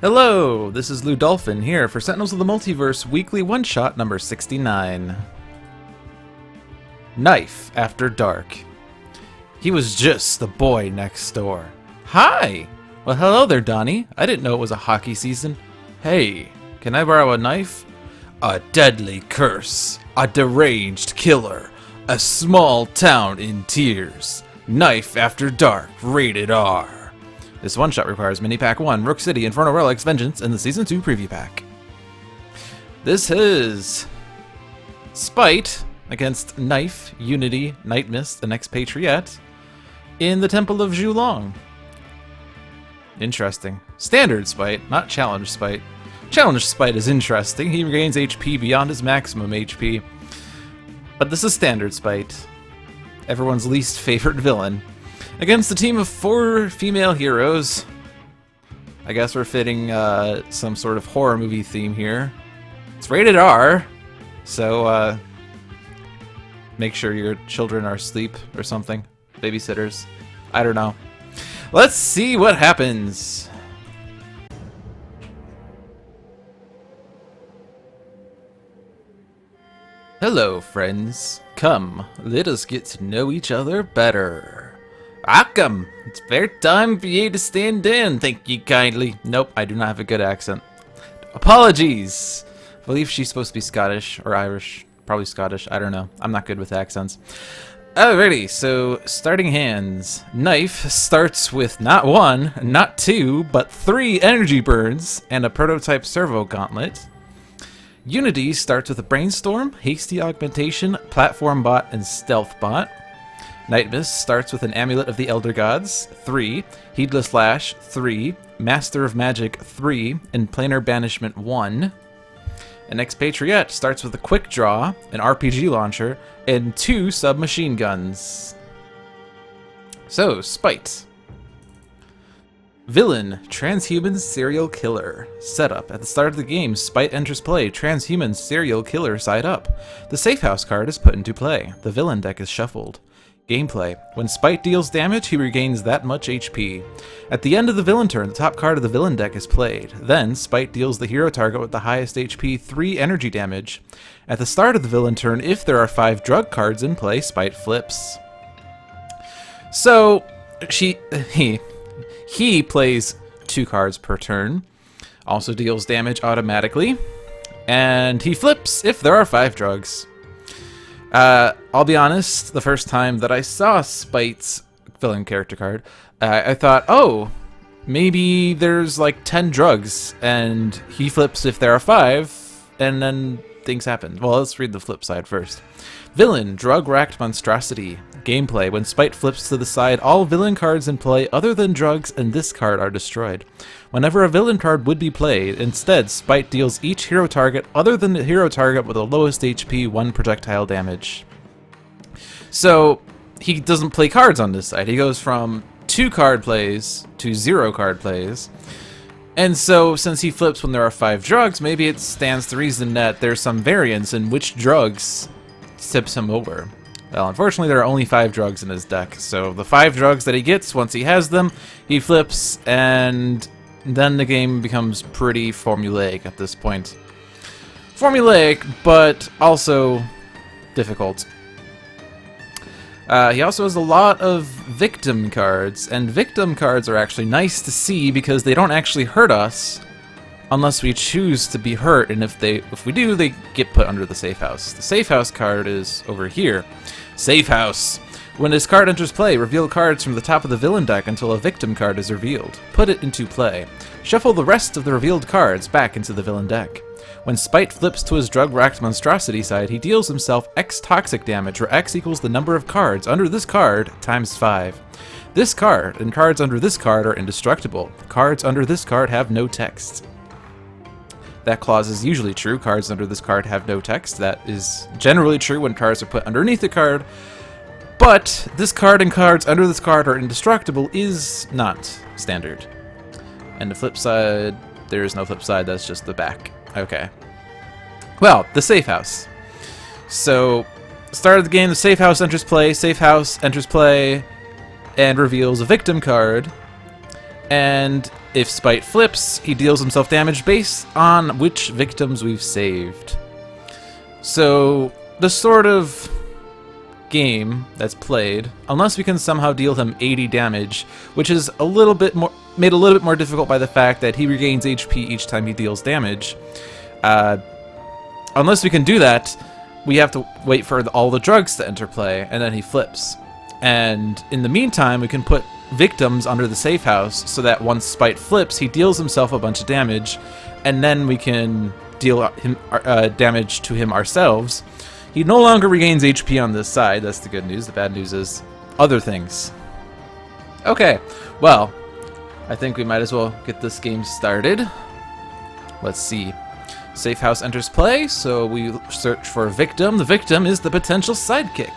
Hello, this is Ludolphin here for Sentinels of the Multiverse Weekly One-Shot number 69. Knife After Dark. He was just the boy next door. Hi! Well, hello there, Donnie. I didn't know it was a hockey season. Hey, can I borrow a knife? A deadly curse. A deranged killer. A small town in tears. Knife After Dark, rated R. This one-shot requires Mini Pack 1, Rook City, Inferno Relics, Vengeance, and the Season 2 Preview Pack. This is Spite against K.N.Y.F.E, Unity, Nightmist, and Expatriette in the Temple of Zhulong. Interesting. Standard Spite, not Challenge Spite. Challenge Spite is interesting. He regains HP beyond his maximum HP. But this is Standard Spite. Everyone's least favorite villain. Against a team of 4 female heroes. I guess we're fitting some sort of horror movie theme here. It's rated R, so make sure your children are asleep or something. Babysitters. I don't know. Let's see what happens. Hello, friends. Come, let us get to know each other better. Welcome! It's fair time for you to stand in, thank you kindly. Nope, I do not have a good accent. Apologies! I believe she's supposed to be Scottish or Irish. Probably Scottish, I don't know. I'm not good with accents. Alrighty, so starting hands. Knife starts with not 1, not 2, but 3 energy burns and a prototype servo gauntlet. Unity starts with a brainstorm, hasty augmentation, platform bot, and stealth bot. Nightmist starts with an Amulet of the Elder Gods, 3, Heedless Lash, 3, Master of Magic, 3, and Planar Banishment, 1. And Expatriette starts with a Quick Draw, an RPG launcher, and 2 submachine guns. So, Spite. Villain, Transhuman Serial Killer. Setup. At the start of the game, Spite enters play, Transhuman Serial Killer side up. The Safe House card is put into play. The villain deck is shuffled. Gameplay. When Spite deals damage, he regains that much HP. At the end of the villain turn, the top card of the villain deck is played. Then, Spite deals the hero target with the highest HP 3 energy damage. At the start of the villain turn, if there are 5 drug cards in play, Spite flips. So, he plays 2 cards per turn, also deals damage automatically, and he flips if there are 5 drugs. I'll be honest, the first time that I saw Spite's villain character card, I thought, oh, maybe there's like 10 drugs, and he flips if there are 5, and then things happen. Well, let's read the flip side first. Villain, Drug-Racked Monstrosity. Gameplay, when Spite flips to the side, all villain cards in play other than drugs and this card are destroyed. Whenever a villain card would be played, instead, Spite deals each hero target other than the hero target with the lowest HP 1 projectile damage. So, he doesn't play cards on this side. He goes from 2 card plays to 0 card plays. And so, since he flips when there are 5 drugs, maybe it stands to reason that there's some variance in which drugs tips him over. Well, unfortunately, there are only 5 drugs in his deck, so the 5 drugs that he gets, once he has them, he flips, and then the game becomes pretty formulaic at this point. Formulaic, but also difficult. He also has a lot of victim cards, and victim cards are actually nice to see because they don't actually hurt us unless we choose to be hurt, and if we do, they get put under the Safe House. The Safe House card is over here. Safe House. When this card enters play, reveal cards from the top of the villain deck until a victim card is revealed. Put it into play. Shuffle the rest of the revealed cards back into the villain deck. When Spite flips to his Drug-Racked Monstrosity side, he deals himself X toxic damage, where X equals the number of cards under this card times 5. This card and cards under this card are indestructible. Cards under this card have no text. That clause is usually true. Cards under this card have no text. That is generally true when cards are put underneath the card. But this card and cards under this card are indestructible is not standard. And the flip side, there is no flip side. That's just the back. Okay. Well, the Safe House. So, start of the game, the Safe House enters play. Safe House enters play and reveals a victim card. And If Spite flips, he deals himself damage based on which victims we've saved. So, the sort of game that's played, unless we can somehow deal him 80 damage, which is a little bit more made a little bit more difficult by the fact that he regains HP each time he deals damage. Unless we can do that, we have to wait for all the drugs to enter play, and then he flips. And in the meantime, we can put victims under the safe house so that once Spite flips, he deals himself a bunch of damage, and then we can deal him damage to him ourselves. He no longer regains HP on this side. That's the good news. The bad news is other things. Okay, well, I think we might as well get this game started. Let's see. Safe house enters play, so we search for a victim. The victim is the potential sidekick.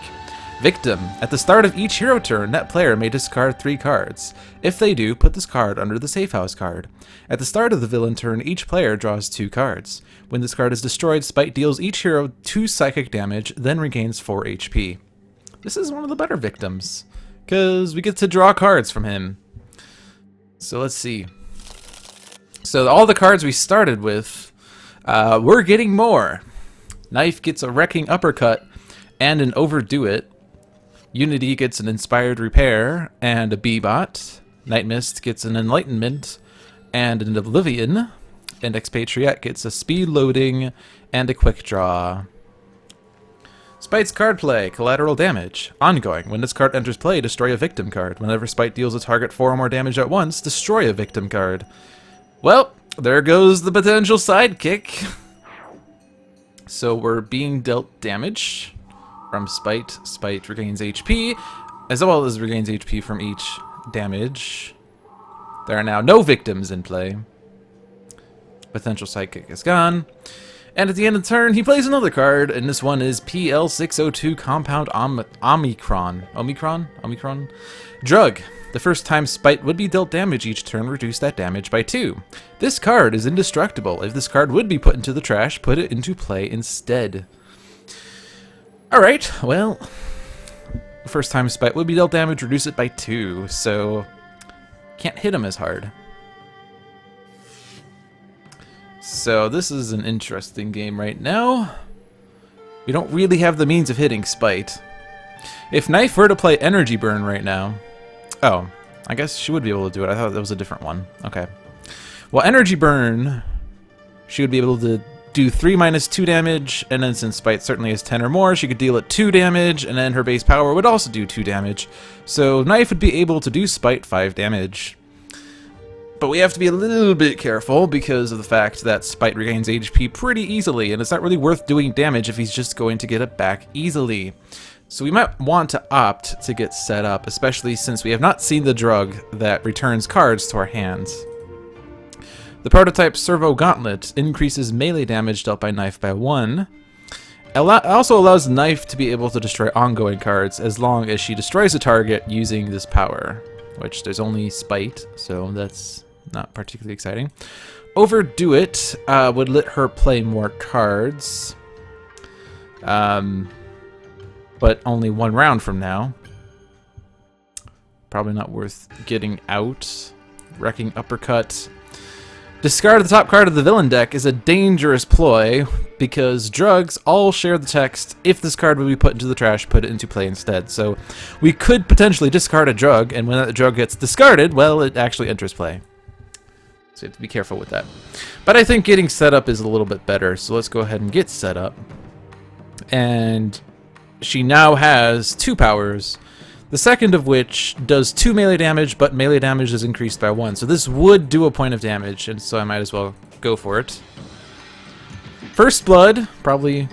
Victim. At the start of each hero turn, that player may discard 3 cards. If they do, put this card under the safe house card. At the start of the villain turn, each player draws 2 cards. When this card is destroyed, Spite deals each hero 2 psychic damage, then regains 4 HP. This is one of the better victims, because we get to draw cards from him. So let's see. So all the cards we started with, we're getting more. Knife gets a wrecking uppercut and an overdo it. Unity gets an inspired repair and a B-bot. Nightmist gets an enlightenment and an oblivion. And Expatriette gets a speed loading and a quick draw. Spite's card play, collateral damage. Ongoing. When this card enters play, destroy a victim card. Whenever Spite deals a target 4 or more damage at once, destroy a victim card. Well, there goes the potential sidekick. So we're being dealt damage from Spite. Spite regains HP, as well as regains HP from each damage. There are now no victims in play. Potential sidekick is gone. And at the end of the turn, he plays another card, and this one is PL602 Compound Omicron. Omicron? Drug. The first time Spite would be dealt damage each turn, reduce that damage by 2. This card is indestructible. If this card would be put into the trash, put it into play instead. Alright, well, the first time Spite would be dealt damage, reduce it by 2, so can't hit him as hard. So this is an interesting game right now. We don't really have the means of hitting Spite. If Knife were to play Energy Burn right now... Oh, I guess she would be able to do it. I thought that was a different one. Okay. Well, Energy Burn, she would be able to do 3 minus 2 damage, and then since Spite certainly has 10 or more, she could deal it 2 damage, and then her base power would also do 2 damage. So Knife would be able to do Spite 5 damage. But we have to be a little bit careful because of the fact that Spite regains HP pretty easily, and it's not really worth doing damage if he's just going to get it back easily. So we might want to opt to get set up, especially since we have not seen the drug that returns cards to our hands. The prototype Servo Gauntlet increases melee damage dealt by Knife by 1. It also allows Knife to be able to destroy ongoing cards as long as she destroys a target using this power, which there's only Spite, so that's not particularly exciting. Overdo It would let her play more cards, but only 1 round from now. Probably not worth getting out. Wrecking Uppercut. Discard the top card of the villain deck is a dangerous ploy because drugs all share the text. If this card would be put into the trash, put it into play instead. So we could potentially discard a drug, and when that drug gets discarded, well, it actually enters play. So you have to be careful with that. But I think getting set up is a little bit better, so let's go ahead and get set up. And she now has 2 powers. The second of which does 2 melee damage, but melee damage is increased by 1. So this would do a point of damage, and so I might as well go for it. First Blood, probably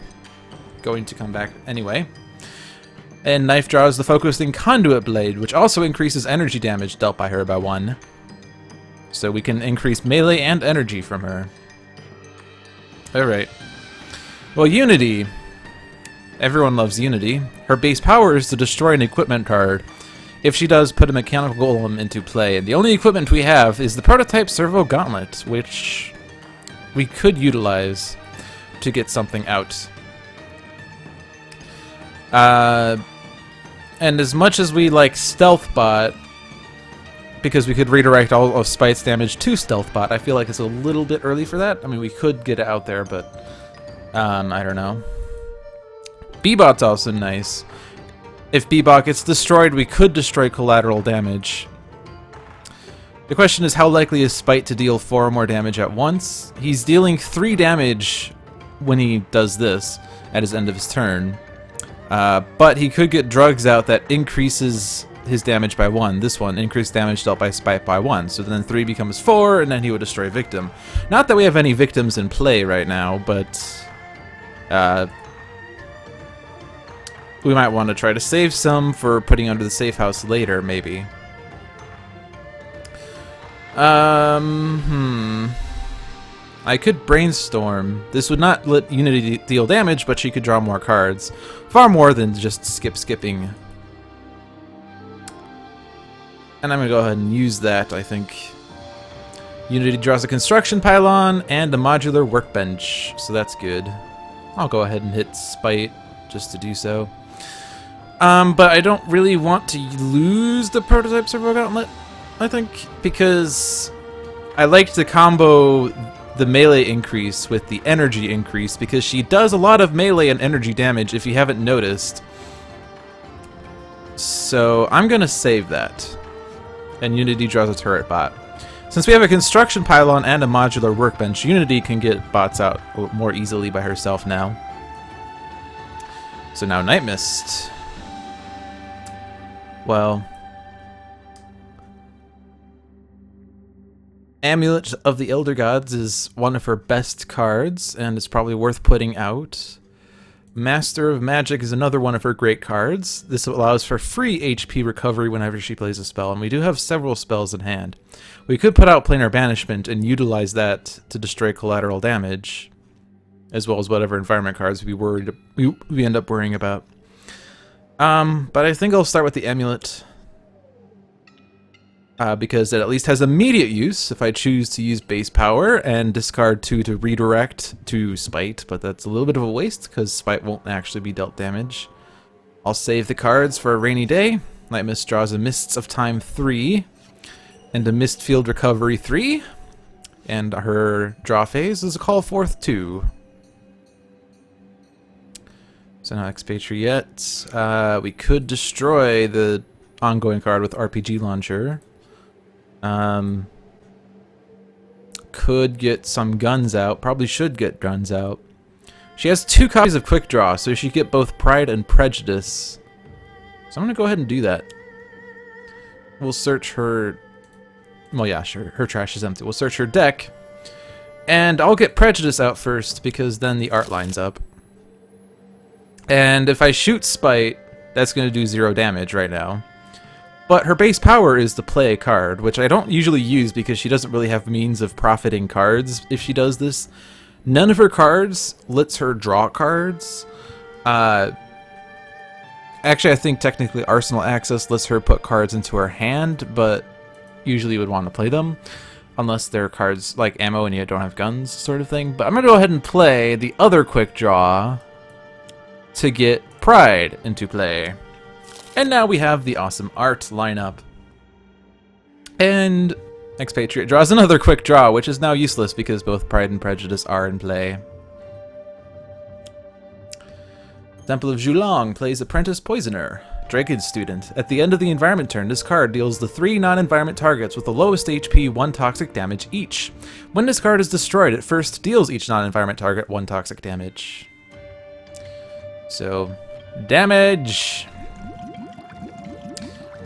going to come back anyway. And Knife draws the Focusing Conduit Blade, which also increases energy damage dealt by her by 1. So we can increase melee and energy from her. Alright. Well, Unity. Everyone loves Unity. Her base power is to destroy an equipment card. If she does, put a mechanical golem into play. And the only equipment we have is the prototype Servo Gauntlet, which we could utilize to get something out. And as much as we like Stealth Bot, because we could redirect all of Spite's damage to Stealth Bot. I feel like it's a little bit early for that. I mean, we could get it out there, but I don't know. B-Bot's also nice. If B-Bot gets destroyed, we could destroy collateral damage. The question is, how likely is Spite to deal 4 or more damage at once? He's dealing 3 damage when he does this at his end of his turn. But he could get drugs out that increases his damage by 1. This one, increased damage dealt by Spite by 1. So then 3 becomes 4, and then he would destroy Victim. Not that we have any victims in play right now, but we might want to try to save some for putting under the safe house later, maybe. I could brainstorm. This would not let Unity deal damage, but she could draw more cards. Far more than just skipping. And I'm going to go ahead and use that, I think. Unity draws a construction pylon and a modular workbench, so that's good. I'll go ahead and hit Spite just to do so. But I don't really want to lose the prototype servo gauntlet, I think, because I like to combo the melee increase with the energy increase, because she does a lot of melee and energy damage if you haven't noticed. So I'm going to save that. And Unity draws a turret bot. Since we have a construction pylon and a modular workbench, Unity can get bots out more easily by herself now. So now Nightmist. Well, Amulet of the Elder Gods is one of her best cards, and it's probably worth putting out. Master of Magic is another one of her great cards. This allows for free HP recovery whenever she plays a spell, and we do have several spells in hand. We could put out Planar Banishment and utilize that to destroy collateral damage, as well as whatever environment cards we end up worrying about. But I think I'll start with the Amulet, because it at least has immediate use if I choose to use base power and discard 2 to redirect to Spite, but that's a little bit of a waste because Spite won't actually be dealt damage. I'll save the cards for a rainy day. Nightmist draws a Mists of Time 3 and a Mist Field Recovery 3, and her draw phase is a Call Forth 2. So now Expatriette. We could destroy the ongoing card with RPG Launcher. Could get some guns out. Probably should get guns out. She has 2 copies of Quick Draw, so she get both Pride and Prejudice. So I'm going to go ahead and do that. We'll search her... Well, yeah, sure. Her trash is empty. We'll search her deck. And I'll get Prejudice out first, because then the art lines up. And if I shoot Spite, that's going to do 0 damage right now. But her base power is the play card, which I don't usually use because she doesn't really have means of profiting cards if she does this. None of her cards lets her draw cards. Actually, I think technically Arsenal Access lets her put cards into her hand, but usually you would want to play them. Unless they're cards like ammo and you don't have guns, sort of thing. But I'm going to go ahead and play the other Quick Draw to get Pride into play. And now we have the awesome art lineup. And Expatriate draws another Quick Draw, which is now useless because both Pride and Prejudice are in play. Temple of Julong plays Apprentice Poisoner. Dragon Student. At the end of the environment turn, this card deals the 3 non-environment targets with the lowest HP 1 toxic damage each. When this card is destroyed, it first deals each non-environment target 1 toxic damage. So, damage!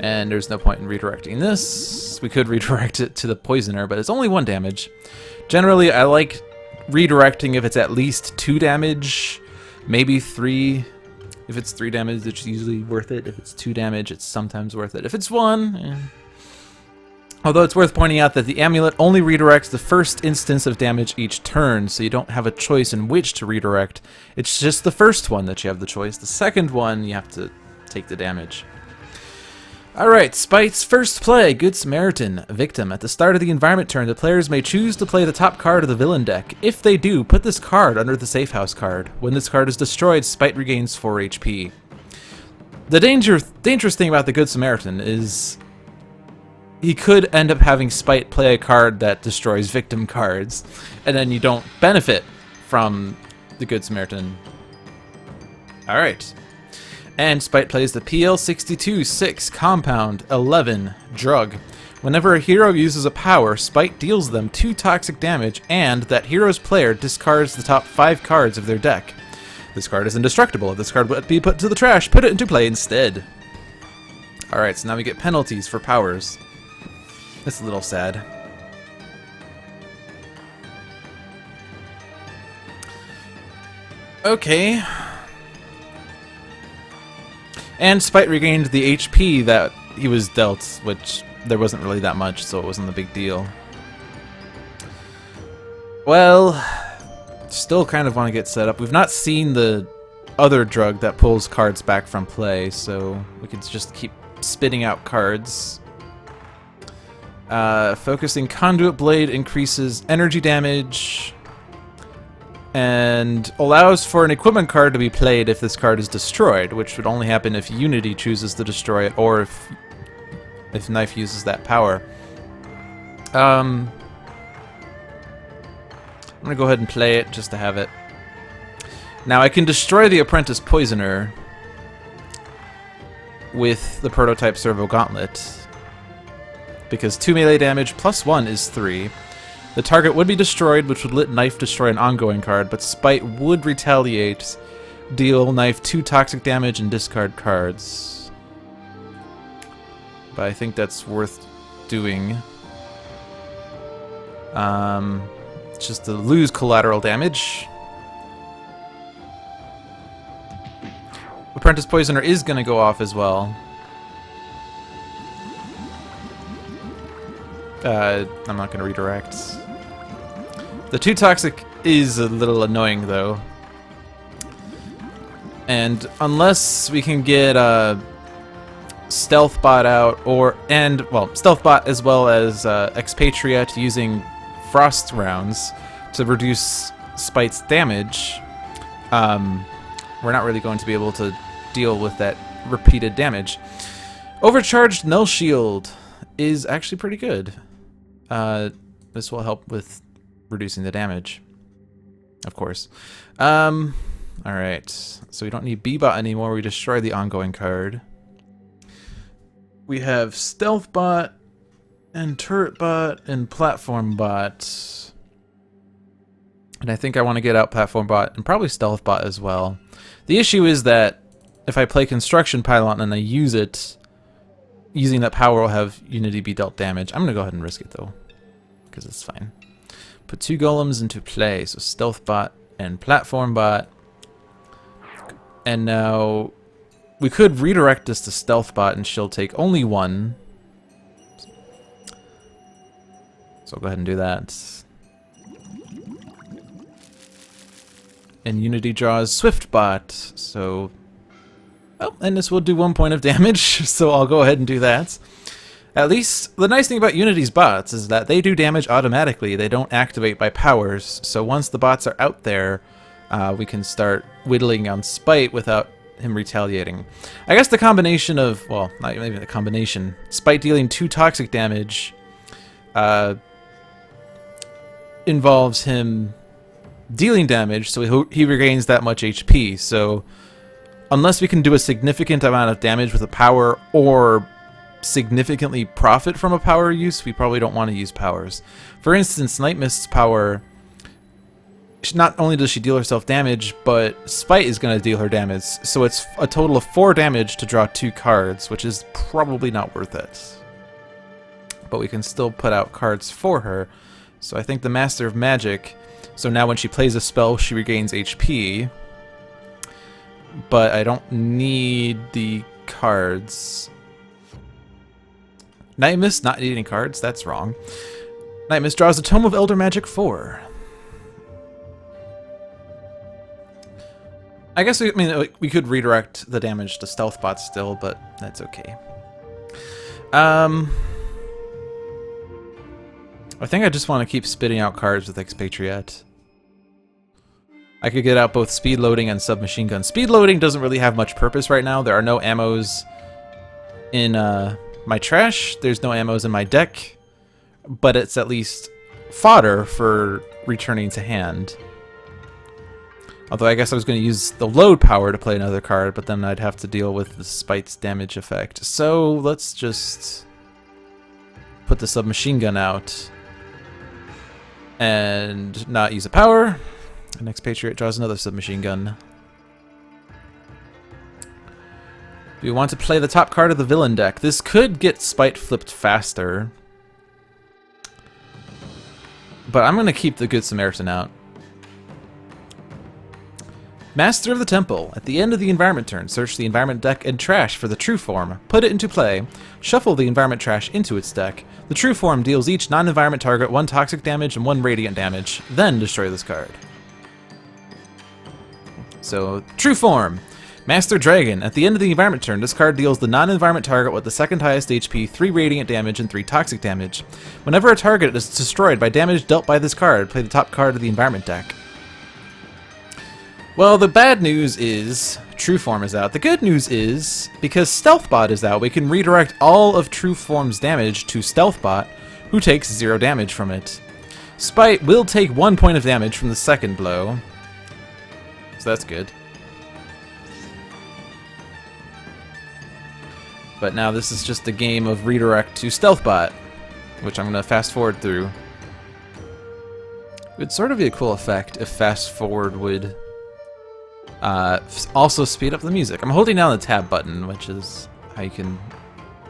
And there's no point in redirecting this. We could redirect it to the Poisoner, but it's only 1 damage. Generally, I like redirecting if it's at least 2 damage, maybe 3. If it's 3 damage, it's usually worth it. If it's 2 damage, it's sometimes worth it. If it's 1, eh. Although it's worth pointing out that the amulet only redirects the first instance of damage each turn, so you don't have a choice in which to redirect. It's just the first one that you have the choice. The second one, you have to take the damage. Alright, Spite's first play, Good Samaritan, Victim. At the start of the environment turn, the players may choose to play the top card of the villain deck. If they do, put this card under the safe house card. When this card is destroyed, Spite regains 4 HP. The dangerous thing about the Good Samaritan is he could end up having Spite play a card that destroys victim cards, and then you don't benefit from the Good Samaritan. Alright. And Spite plays the PL62-6 Compound 11 Drug. Whenever a hero uses a power, Spite deals them 2 toxic damage, and that hero's player discards the top 5 cards of their deck. This card is indestructible. If this card would be put to the trash, put it into play instead. Alright, so now we get penalties for powers. It's a little sad. Okay. And Spite regained the HP that he was dealt, which there wasn't really that much, so it wasn't a big deal. Well, still kind of want to get set up. We've not seen the other drug that pulls cards back from play, so we could just keep spitting out cards. Focusing Conduit Blade increases energy damage and allows for an equipment card to be played if this card is destroyed, which would only happen if Unity chooses to destroy it, or if K.N.Y.F.E uses that power. I'm gonna go ahead and play it just to have it. Now I can destroy the Apprentice Poisoner with the Prototype Servo Gauntlet, because 2 melee damage plus 1 is 3. The target would be destroyed, which would let K.N.Y.F destroy an ongoing card, but Spite would retaliate, deal K.N.Y.F 2 toxic damage, and discard cards. But I think that's worth doing. Just to lose collateral damage. Apprentice Poisoner is going to go off as well. I'm not going to redirect. The 2 toxic is a little annoying though. And unless we can get Stealth Bot out, Stealth Bot as well as Expatriette using Frost rounds to reduce Spite's damage, we're not really going to be able to deal with that repeated damage. Overcharged Null Shield is actually pretty good. This will help with reducing the damage, of course. Alright, so we don't need B-Bot anymore. We destroy the ongoing card. We have Stealth Bot and Turret Bot and Platform Bot. And I think I want to get out Platform Bot and probably Stealth Bot as well. The issue is that if I play Construction Pylon and I use it, using that power will have Unity be dealt damage. I'm going to go ahead and risk it though, because it's fine. Put 2 golems into play, so Stealth Bot and Platform Bot. And now we could redirect this to Stealth Bot and she'll take only 1. So I'll go ahead and do that. And Unity draws Swift Bot, so... Oh, and this will do 1 point of damage, so I'll go ahead and do that. At least, the nice thing about Unity's bots is that they do damage automatically. They don't activate by powers, so once the bots are out there, we can start whittling on Spite without him retaliating. I guess the combination of, well, not even the combination, Spite dealing 2 toxic damage involves him dealing damage, so he regains that much HP. So unless we can do a significant amount of damage with a power or significantly profit from a power use, we probably don't want to use powers. For instance, Nightmist's power, not only does she deal herself damage, but Spite is going to deal her damage, so it's a total of 4 damage to draw 2 cards, which is probably not worth it. But we can still put out cards for her. So I think the Master of Magic, so now when she plays a spell, she regains HP. But I don't need the cards. Nightmist not needing cards? That's wrong. Nightmist draws a Tome of Elder Magic 4. I guess we could redirect the damage to Stealth Bot still, but that's okay. I think I just want to keep spitting out cards with Expatriette. I could get out both Speed Loading and Submachine Gun. Speed Loading doesn't really have much purpose right now. There are no ammos in my trash. There's no ammos in my deck, but it's at least fodder for returning to hand. Although I guess I was going to use the load power to play another card, but then I'd have to deal with the Spite's damage effect. So let's just put the submachine gun out and not use a power. And Expatriette draws another submachine gun. Do we want to play the top card of the villain deck? This could get Spite flipped faster, but I'm going to keep the Good Samaritan out. Master of the Temple. At the end of the environment turn, search the environment deck and trash for the true form. Put it into play. Shuffle the environment trash into its deck. The true form deals each non-environment target 1 toxic damage and 1 radiant damage. Then destroy this card. So, true form. Master Dragon. At the end of the environment turn, this card deals the non-environment target with the second highest HP, 3 radiant damage, and 3 toxic damage. Whenever a target is destroyed by damage dealt by this card, play the top card of the environment deck. Well, the bad news is True Form is out. The good news is, because Stealthbot is out, we can redirect all of True Form's damage to Stealthbot, who takes 0 damage from it. Spite will take 1 point of damage from the second blow, so that's good. But now this is just a game of redirect to Stealthbot, which I'm going to fast forward through. It would sort of be a cool effect if fast forward would also speed up the music. I'm holding down the tab button, which is how you can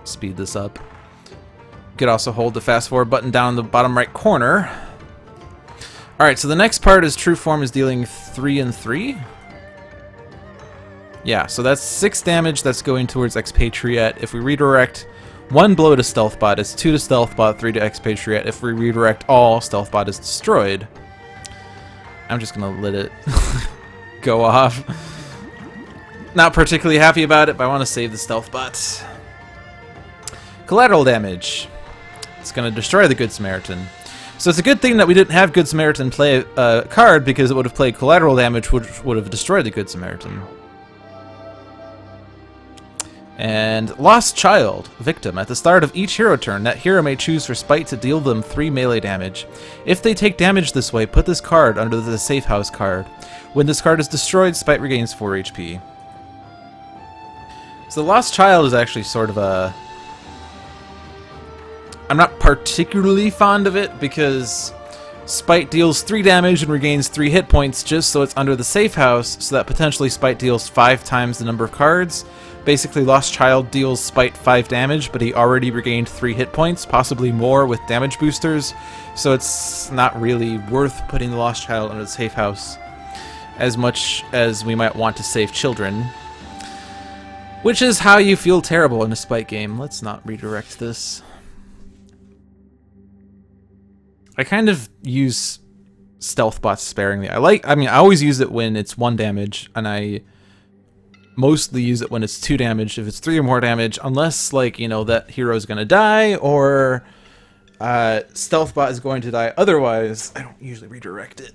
speed this up. You could also hold the fast forward button down in the bottom right corner. Alright, so the next part is True Form is dealing 3 and 3. Yeah, so that's 6 damage that's going towards Expatriette. If we redirect 1 blow to Stealthbot, it's 2 to Stealthbot, 3 to Expatriette. If we redirect all, Stealthbot is destroyed. I'm just gonna let it go off. Not particularly happy about it, but I want to save the Stealthbot. Collateral damage. It's going to destroy the Good Samaritan. So it's a good thing that we didn't have Good Samaritan play a card, because it would have played collateral damage, which would have destroyed the Good Samaritan. And Lost Child. Victim. At the start of each hero turn, that hero may choose for Spite to deal them 3 melee damage. If they take damage this way, put this card under the Safe House card. When this card is destroyed, Spite regains 4 HP. So the Lost Child is actually sort of a... I'm not particularly fond of it, because Spite deals 3 damage and regains 3 hit points just so it's under the Safe House, so that potentially Spite deals 5 times the number of cards. Basically, Lost Child deals Spite 5 damage, but he already regained 3 hit points, possibly more with damage boosters, so it's not really worth putting the Lost Child under the Safe House as much as we might want to save children. Which is how you feel terrible in a Spite game. Let's not redirect this. I kind of use Stealthbot sparingly. I mean, I always use it when it's 1 damage, and I mostly use it when it's 2 damage. If it's 3 or more damage, unless, like, you know, that hero's gonna die, or Stealthbot is going to die. Otherwise, I don't usually redirect it.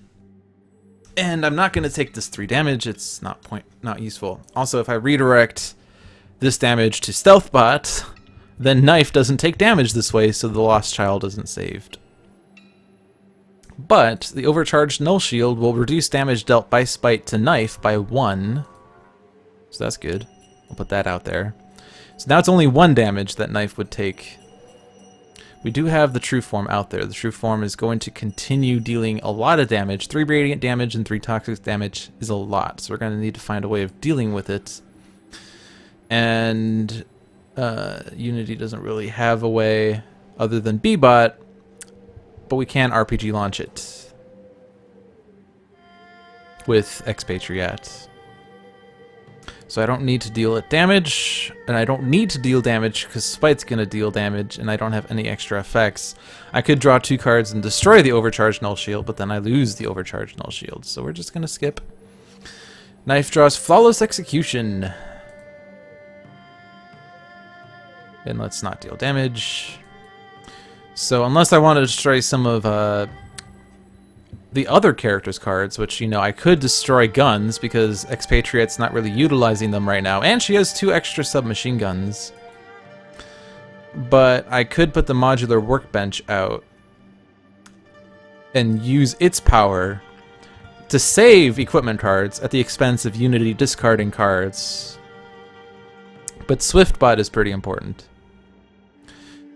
And I'm not gonna take this 3 damage. It's not useful. Also, if I redirect this damage to Stealthbot, then K.N.Y.F.E doesn't take damage this way, so the Lost Child isn't saved. But the overcharged Null Shield will reduce damage dealt by Spite to K.N.Y.F.E by 1. So that's good. I'll put that out there. So now it's only 1 damage that K.N.Y.F.E would take. We do have the True Form out there. The True Form is going to continue dealing a lot of damage. 3 radiant damage and 3 toxic damage is a lot. So we're going to need to find a way of dealing with it. And Unity doesn't really have a way other than B-Bot, but we can RPG launch it with Expatriette. So I don't need to deal it damage, and I don't need to deal damage because Spite's going to deal damage, and I don't have any extra effects. I could draw 2 cards and destroy the overcharged Null Shield, but then I lose the overcharged Null Shield, so we're just going to skip. K.N.Y.F.E draws Flawless Execution. And let's not deal damage. So unless I want to destroy some of the other characters' cards, which, you know, I could destroy guns because Expatriette's not really utilizing them right now, and she has 2 extra submachine guns. But I could put the modular workbench out and use its power to save equipment cards at the expense of Unity discarding cards. But SwiftBot is pretty important.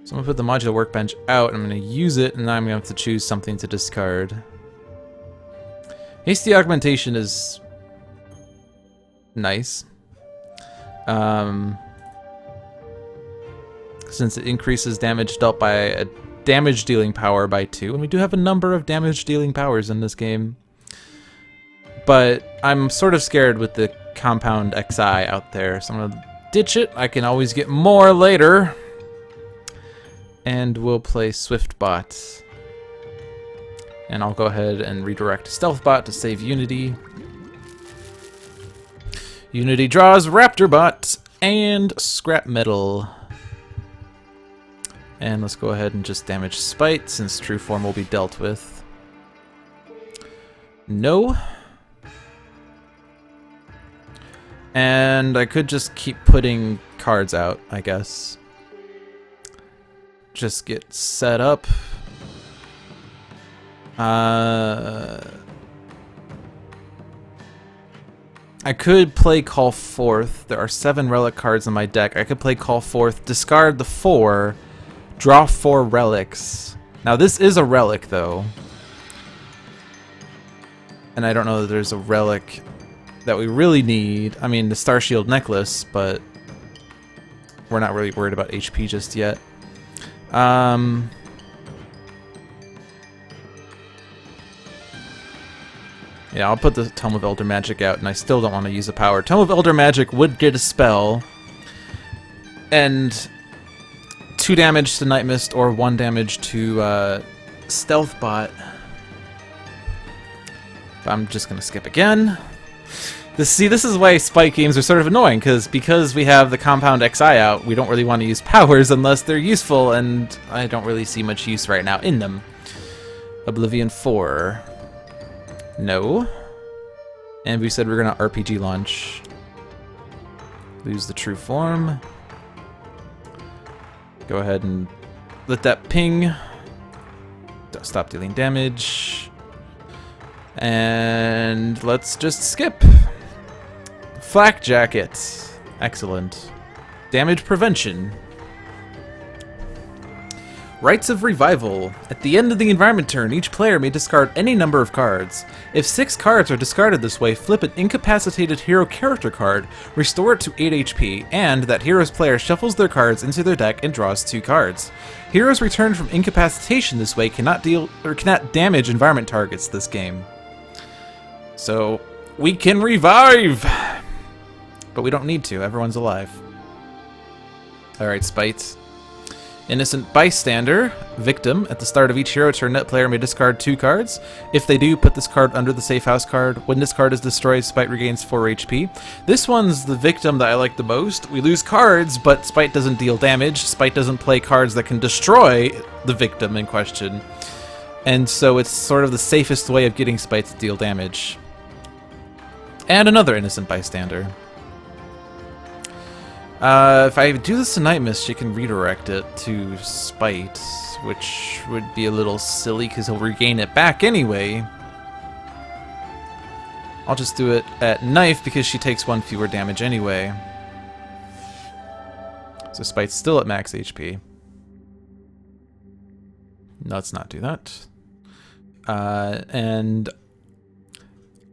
So I'm going to put the modular workbench out, I'm going to use it, and now I'm going to have to choose something to discard. Hasty Augmentation is nice. Since it increases damage dealt by a damage dealing power by 2, and we do have a number of damage dealing powers in this game. But I'm sort of scared with the Compound XI out there, so I'm going to ditch it. I can always get more later. And we'll play SwiftBot. And I'll go ahead and redirect StealthBot to save Unity. Unity draws RaptorBot and Scrap Metal. And let's go ahead and just damage Spite, since True Form will be dealt with. No. And I could just keep putting cards out, I guess. Just get set up. I could play Call Forth. There are 7 relic cards in my deck. I could play Call Forth, discard the 4, draw 4 relics. Now this is a relic though. And I don't know that there's a relic that we really need. I mean, the Star Shield necklace, but we're not really worried about HP just yet. Yeah, I'll put the Tome of Elder Magic out, and I still don't want to use a power. Tome of Elder Magic would get a spell, and 2 damage to Nightmist or 1 damage to StealthBot. I'm just gonna skip again. See, this is why Spike games are sort of annoying, because we have the Compound XI out, we don't really want to use powers unless they're useful, and I don't really see much use right now in them. Oblivion 4. No. And we said we're gonna RPG launch. Lose the True Form. Go ahead and let that ping. Stop dealing damage. And let's just skip. Flak Jacket. Excellent. Damage prevention. Rites of Revival. At the end of the environment turn, each player may discard any number of cards. If 6 cards are discarded this way, flip an incapacitated hero character card, restore it to 8 HP, and that hero's player shuffles their cards into their deck and draws 2 cards. Heroes returned from incapacitation this way cannot damage environment targets this game. So we can revive! But we don't need to, everyone's alive. Alright, Spite. Innocent Bystander. Victim. At the start of each hero turn, that player may discard 2 cards. If they do, put this card under the safe house card. When this card is destroyed, Spite regains 4 HP. This one's the victim that I like the most. We lose cards, but Spite doesn't deal damage. Spite doesn't play cards that can destroy the victim in question. And so it's sort of the safest way of getting Spite to deal damage. And another Innocent Bystander. If I do this to Nightmist, she can redirect it to Spite, which would be a little silly because he'll regain it back anyway. I'll just do it at K.N.Y.F E because she takes 1 fewer damage anyway. So Spite's still at max HP. Let's not do that. And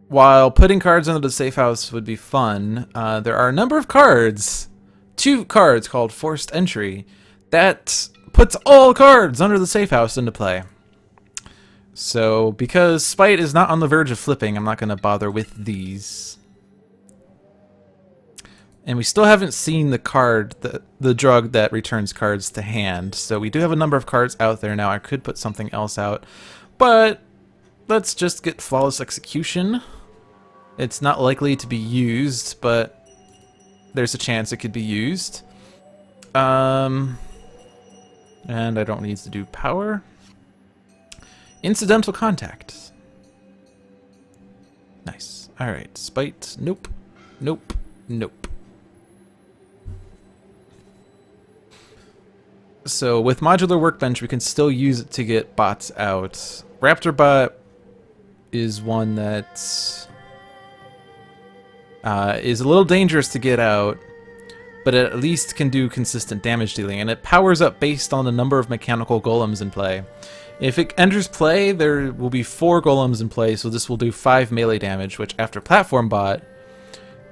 while putting cards under the safe house would be fun, there are a number of cards. 2 cards called Forced Entry that puts all cards under the safe house into play. So because Spite is not on the verge of flipping, I'm not going to bother with these. And we still haven't seen the card, the drug that returns cards to hand. So we do have a number of cards out there now. I could put something else out, but let's just get Flawless Execution. It's not likely to be used, but there's a chance it could be used. And I don't need to do power. Incidental Contact. Nice. Alright, Spite. Nope. Nope. Nope. So with Modular Workbench, we can still use it to get bots out. Raptor Bot is one that is a little dangerous to get out, but it at least can do consistent damage dealing, and it powers up based on the number of mechanical golems in play. If it enters play, there will be 4 golems in play, so this will do 5 melee damage, which after Platform Bot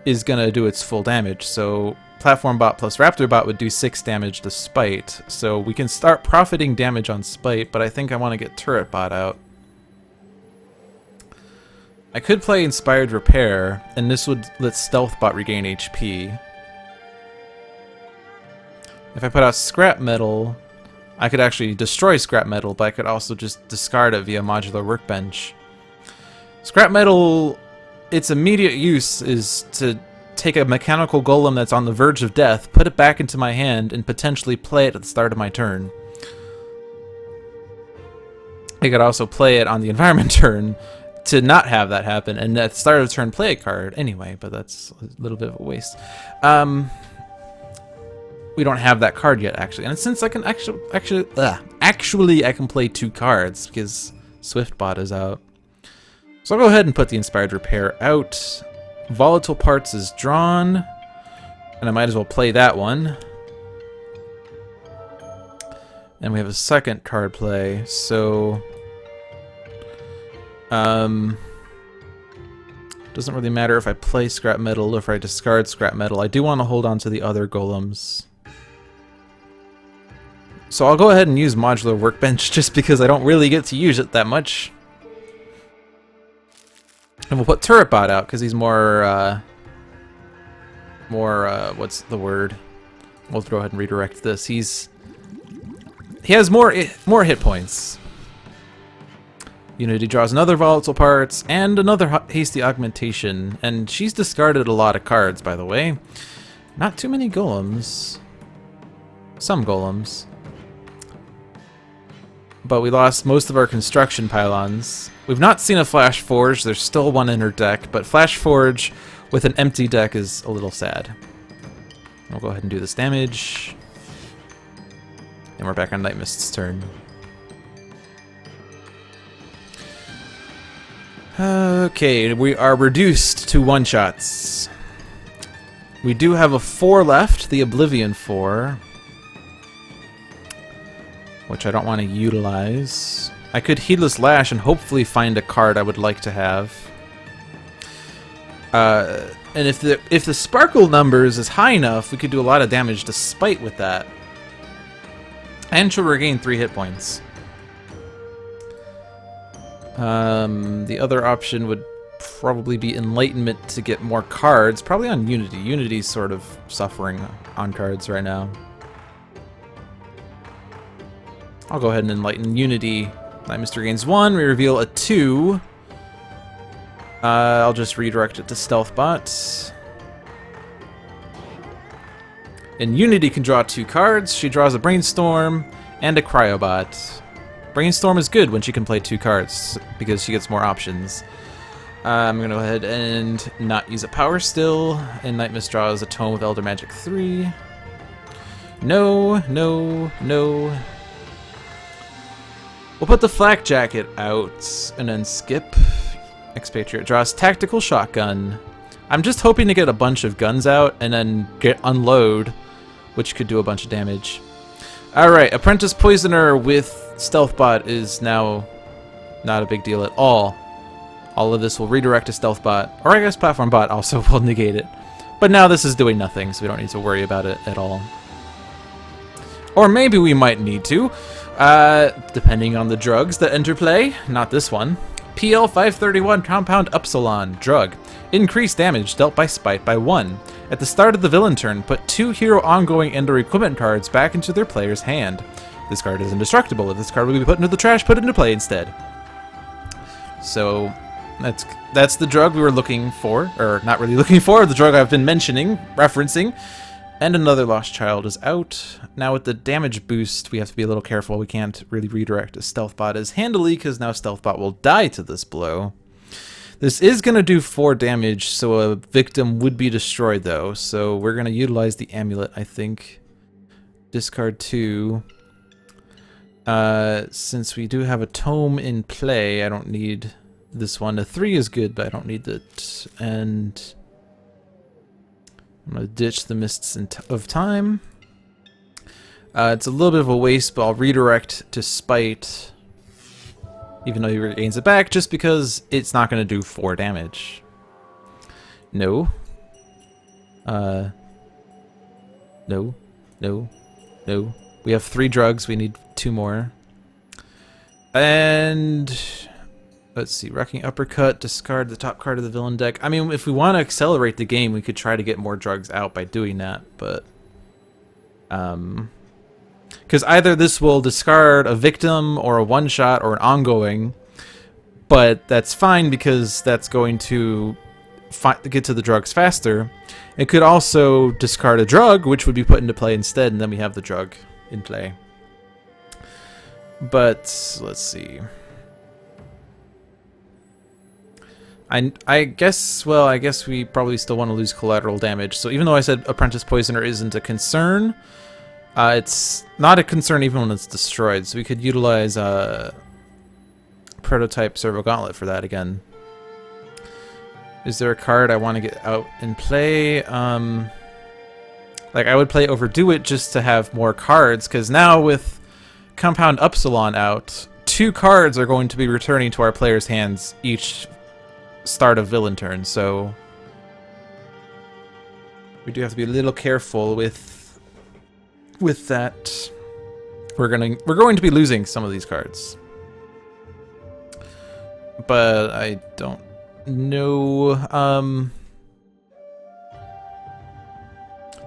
is going to do its full damage. So Platform Bot plus Raptor Bot would do 6 damage to Spite, so we can start profiting damage on Spite, but I think I want to get Turret Bot out. I could play Inspired Repair, and this would let Stealth Bot regain HP. If I put out Scrap Metal, I could actually destroy Scrap Metal, but I could also just discard it via Modular Workbench. Scrap Metal, its immediate use is to take a mechanical golem that's on the verge of death, put it back into my hand, and potentially play it at the start of my turn. I could also play it on the environment turn to not have that happen, and at the start of the turn play a card anyway, but that's a little bit of a waste. We don't have that card yet, actually, and since I can actually I can play 2 cards because Swiftbot is out. So I'll go ahead and put the Inspired Repair out. Volatile Parts is drawn, and I might as well play that one. And we have a second card play, so doesn't really matter if I play Scrap Metal or if I discard Scrap Metal. I do want to hold on to the other golems. So I'll go ahead and use Modular Workbench just because I don't really get to use it that much. And we'll put Turret Bot out because he's more, what's the word? We'll go ahead and redirect this. He has more hit points. Unity draws another Volatile Parts and another Hasty Augmentation, and she's discarded a lot of cards, by the way. Not too many golems. Some golems. But we lost most of our construction pylons. We've not seen a Flash Forge. There's still one in her deck, but Flash Forge with an empty deck is a little sad. We'll go ahead and do this damage. And we're back on Nightmist's turn. Okay, we are reduced to one-shots. We do have a 4 left, the Oblivion 4. Which I don't want to utilize. I could Heedless Lash and hopefully find a card I would like to have. And if the Sparkle numbers is high enough, we could do a lot of damage to Spite with that. And she'll regain 3 hit points. The other option would probably be Enlightenment to get more cards. Probably on Unity. Unity's sort of suffering on cards right now. I'll go ahead and Enlighten Unity. Nightmist regains 1. We reveal a 2. I'll just redirect it to Stealth Bot. And Unity can draw 2 cards. She draws a Brainstorm and a Cryobot. Brainstorm is good when she can play 2 cards because she gets more options. I'm going to go ahead and not use a Power Still. And Nightmist draws a Tome of Elder Magic 3. No, no, no. We'll put the Flak Jacket out and then skip. Expatriette draws Tactical Shotgun. I'm just hoping to get a bunch of guns out and then unload, which could do a bunch of damage. Alright, Apprentice Poisoner with Stealth Bot is now not a big deal at all. All of this will redirect to Stealth Bot, or I guess Platform Bot also will negate it. But now this is doing nothing, so we don't need to worry about it at all. Or maybe we might need to. Depending on the drugs that enter play. Not this one. PL 531 Compound Upsilon. Drug. Increase damage dealt by Spite by 1. At the start of the villain turn, put 2 hero ongoing and/or equipment cards back into their player's hand. This card is indestructible. If this card will be put into the trash, put it into play instead. So that's the drug we were looking for, or not really looking for, the drug I've been referencing. And another Lost Child is out. Now with the damage boost, we have to be a little careful. We can't really redirect a Stealth Bot as handily, because now Stealth Bot will die to this blow. This is going to do 4 damage, so a victim would be destroyed, though. So we're going to utilize the Amulet, I think. Discard 2. Since we do have a tome in play, I don't need this one. A 3 is good, but I don't need it. And I'm going to ditch the Mists of Time. It's a little bit of a waste, but I'll redirect to Spite, even though he regains it back, just because it's not going to do 4 damage. No. No. No. No. We have 3 drugs. We need 2 more. And let's see. Wrecking Uppercut. Discard the top card of the villain deck. I mean, if we want to accelerate the game, we could try to get more drugs out by doing that, but because either this will discard a victim or a one-shot or an ongoing, but that's fine because that's going to get to the drugs faster. It could also discard a drug, which would be put into play instead, and then we have the drug in play. But let's see. I guess we probably still want to lose collateral damage. So even though I said Apprentice Poisoner isn't a concern, it's not a concern even when it's destroyed. So we could utilize Prototype Servo Gauntlet for that again. Is there a card I want to get out and play? Like, I would play Overdo It just to have more cards, because now with Compound Upsilon out, 2 cards are going to be returning to our players' hands each start of villain turn, so we do have to be a little careful with that. We're going to be losing some of these cards, but I don't know.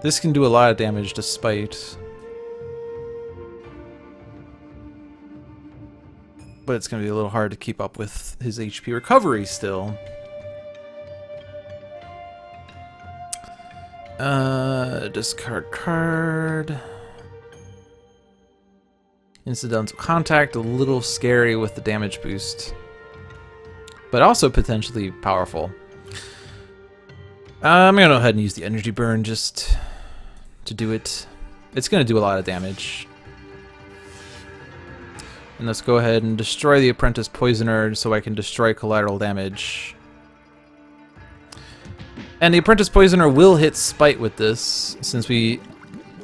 This can do a lot of damage to Spite, but it's going to be a little hard to keep up with his HP recovery still. Discard card. Incidental Contact, a little scary with the damage boost, but also potentially powerful. I'm going to go ahead and use the Energy Burn just to do it. It's going to do a lot of damage. And let's go ahead and destroy the Apprentice Poisoner so I can destroy collateral damage. And the Apprentice Poisoner will hit Spite with this, since we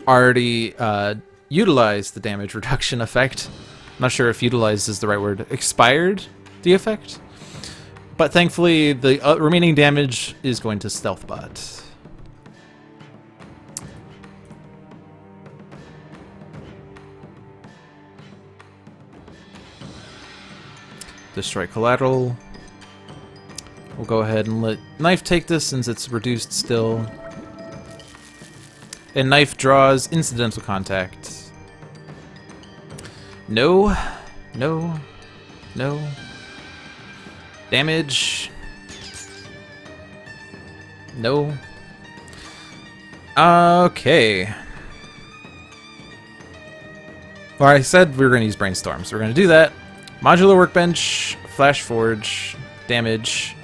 already utilized the damage reduction effect. I'm not sure if utilized is the right word. Expired the effect. But thankfully, the remaining damage is going to Stealth Bot. Destroy collateral. We'll go ahead and let Knife take this since it's reduced still. And Knife draws Incidental Contact. No. No. No. Damage. No. Okay. Well, I said we were going to use Brainstorm, so we're going to do that. Modular Workbench, Flash Forge, damage.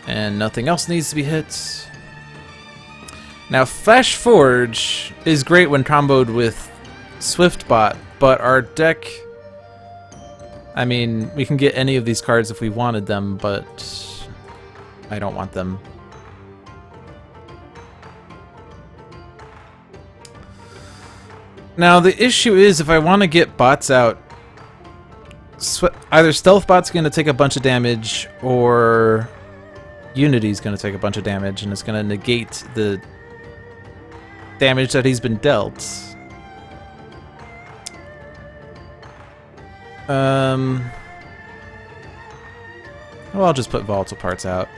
And nothing else needs to be hit. Now, Flash Forge is great when comboed with Swiftbot, but our deck... I mean, we can get any of these cards if we wanted them, but I don't want them. Now, the issue is if I want to get bots out, either Stealth Bot's going to take a bunch of damage, or Unity's going to take a bunch of damage, and it's going to negate the damage that he's been dealt. Well, I'll just put Volatile Parts out.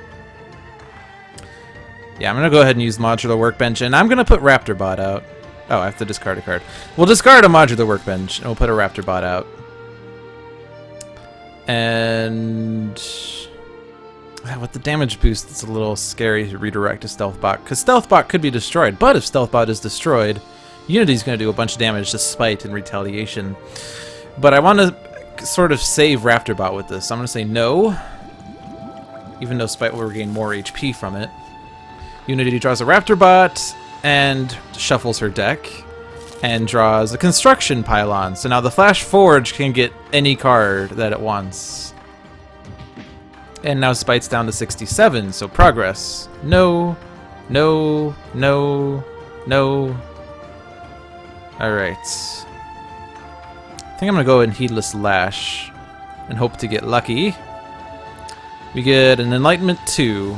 Yeah, I'm going to go ahead and use Modular Workbench, and I'm going to put Raptor Bot out. Oh, I have to discard a card. We'll discard a Modular Workbench, and we'll put a Raptor Bot out. And with the damage boost, it's a little scary to redirect to Stealth Bot, because Stealth Bot could be destroyed, but if Stealth Bot is destroyed, Unity's going to do a bunch of damage to Spite in retaliation. But I want to sort of save Raptor Bot with this. I'm going to say no, even though Spite will regain more HP from it. Unity draws a Raptor Bot and shuffles her deck. and draws a construction pylon. So now the Flash Forge can get any card that it wants. And now Spite's down to 67, so progress. No, no, no, no. Alright. I think I'm gonna go in Heedless Lash and hope to get lucky. We get an Enlightenment 2,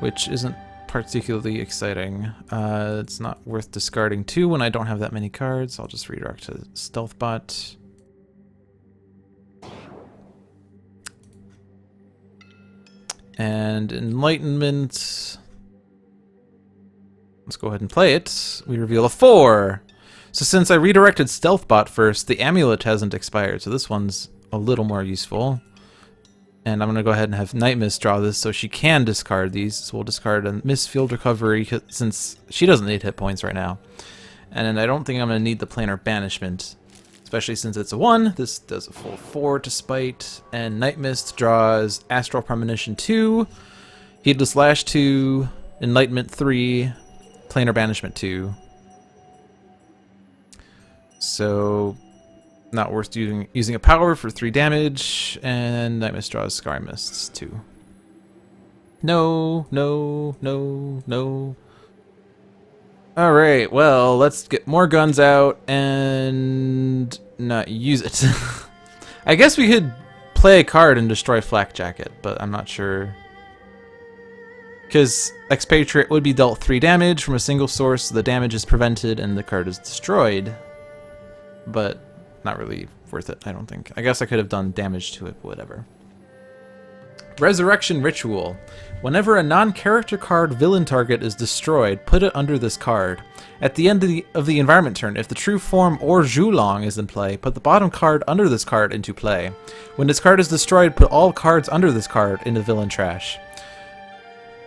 which isn't particularly exciting. It's not worth discarding 2 when I don't have that many cards. I'll just redirect to Stealth Bot. And Enlightenment. Let's go ahead and play it. We reveal a 4. So since I redirected Stealth Bot first, the amulet hasn't expired, so this one's a little more useful. And I'm going to go ahead and have Nightmist draw this so she can discard these. So we'll discard a Miss Field Recovery since she doesn't need hit points right now. And then I don't think I'm going to need the Planar Banishment, especially since it's a 1. This does a full 4 to Spite. And Nightmist draws Astral Premonition 2, Heedless Lash 2, Enlightenment 3, Planar Banishment 2. So not worth using a power for 3 damage, and Nightmist draws Scar Mists 2. No, no, no, no. Alright, well, let's get more guns out and not use it. I guess we could play a card and destroy Flak Jacket, but I'm not sure. Because Expatriette would be dealt 3 damage from a single source, so the damage is prevented and the card is destroyed. But not really worth it, I don't think. I guess I could have done damage to it, but whatever. Resurrection Ritual. Whenever a non-character card villain target is destroyed, put it under this card. At the end of the environment turn, if the True Form or Zhulong is in play, put the bottom card under this card into play. When this card is destroyed, put all cards under this card into villain trash.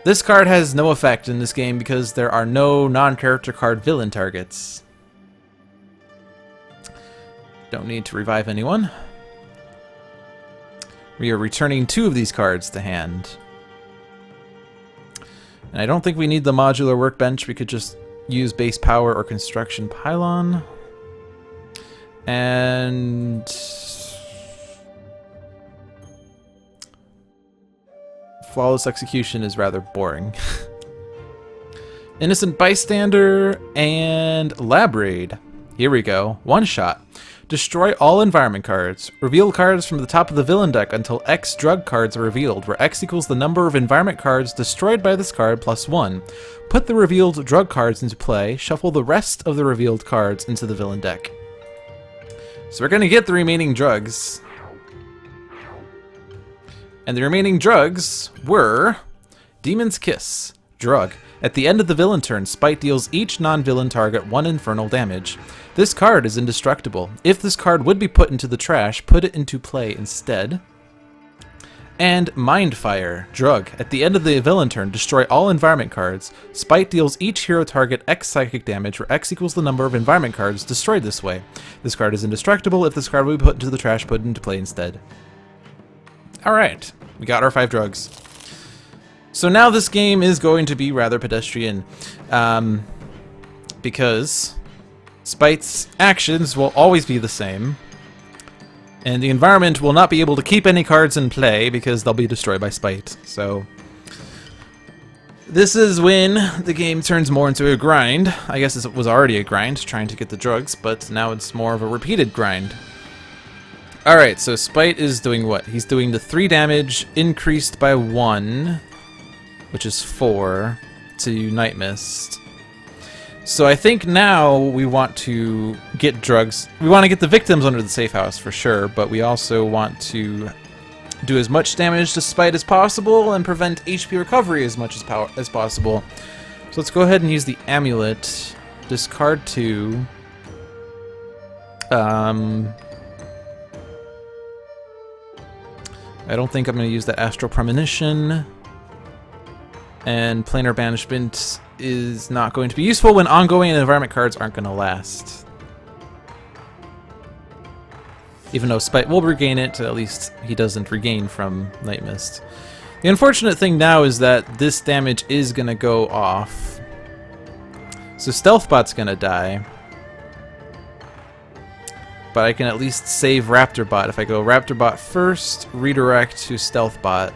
This card has no effect in this game because there are no non-character card villain targets. Don't need to revive anyone. We are returning 2 of these cards to hand. And I don't think we need the modular workbench. We could just use base power or construction pylon. And flawless execution is rather boring. Innocent Bystander and Lab Raid. Here we go. 1 shot. Destroy all environment cards. Reveal cards from the top of the villain deck until X drug cards are revealed, where X equals the number of environment cards destroyed by this card plus 1. Put the revealed drug cards into play. Shuffle the rest of the revealed cards into the villain deck. So we're going to get the remaining drugs. And the remaining drugs were Demon's Kiss. Drug. At the end of the villain turn, Spite deals each non-villain target 1 infernal damage. This card is indestructible. If this card would be put into the trash, put it into play instead. And Mindfire. Drug. At the end of the villain turn, destroy all environment cards. Spite deals each hero target X psychic damage, where X equals the number of environment cards destroyed this way. This card is indestructible. If this card would be put into the trash, put it into play instead. Alright. We got our 5 drugs. So now this game is going to be rather pedestrian, because Spite's actions will always be the same, and the environment will not be able to keep any cards in play because they'll be destroyed by Spite. So this is when the game turns more into a grind. I guess it was already a grind trying to get the drugs, but now it's more of a repeated grind. Alright, so Spite is doing what? He's doing the 3 damage increased by 1, which is 4, to Nightmist. So I think now we want to get drugs. We want to get the victims under the safe house for sure, but we also want to do as much damage to Spite as possible and prevent HP recovery as much as possible. So let's go ahead and use the amulet. Discard 2. I don't think I'm going to use the Astral Premonition. And Planar Banishment is not going to be useful when ongoing and environment cards aren't going to last. Even though Spite will regain it, at least he doesn't regain from Nightmist. The unfortunate thing now is that this damage is going to go off. So Stealthbot's gonna die. But I can at least save Raptorbot. If I go Raptorbot first, redirect to Stealthbot.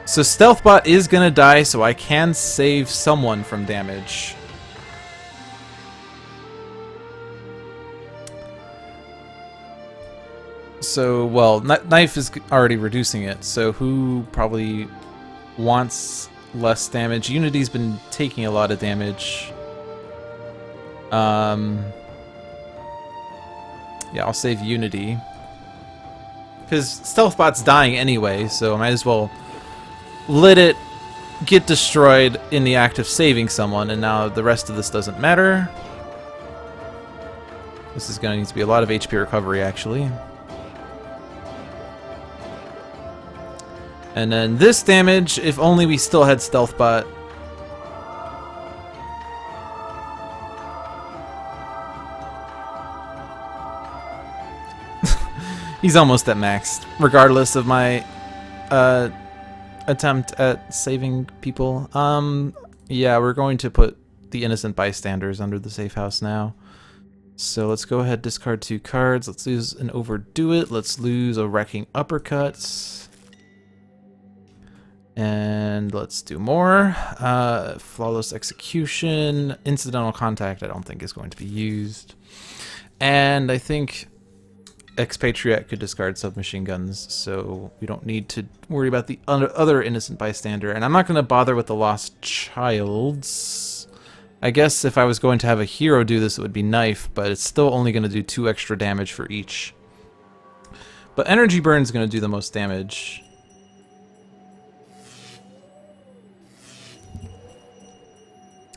So Stealthbot is gonna die, so I can save someone from damage. So, well, Knife is already reducing it, so who probably wants less damage? Unity's been taking a lot of damage. Yeah, I'll save Unity. Because Stealthbot's dying anyway, so I might as well let it get destroyed in the act of saving someone, and now the rest of this doesn't matter. This is going to need to be a lot of HP recovery, actually. And then this damage, if only we still had Stealthbot. He's almost at max, regardless of my attempt at saving people. Yeah, we're going to put the innocent bystanders under the safe house now. So let's go ahead, discard 2 cards. Let's lose an Overdo It. Let's lose a Wrecking Uppercut. And let's do more. Flawless Execution. Incidental Contact I don't think is going to be used. And I think Expatriette could discard submachine guns, so we don't need to worry about the other innocent bystander. And I'm not going to bother with the Lost Childs. I guess if I was going to have a hero do this, it would be Knife, but it's still only going to do 2 extra damage for each. But Energy Burn's going to do the most damage.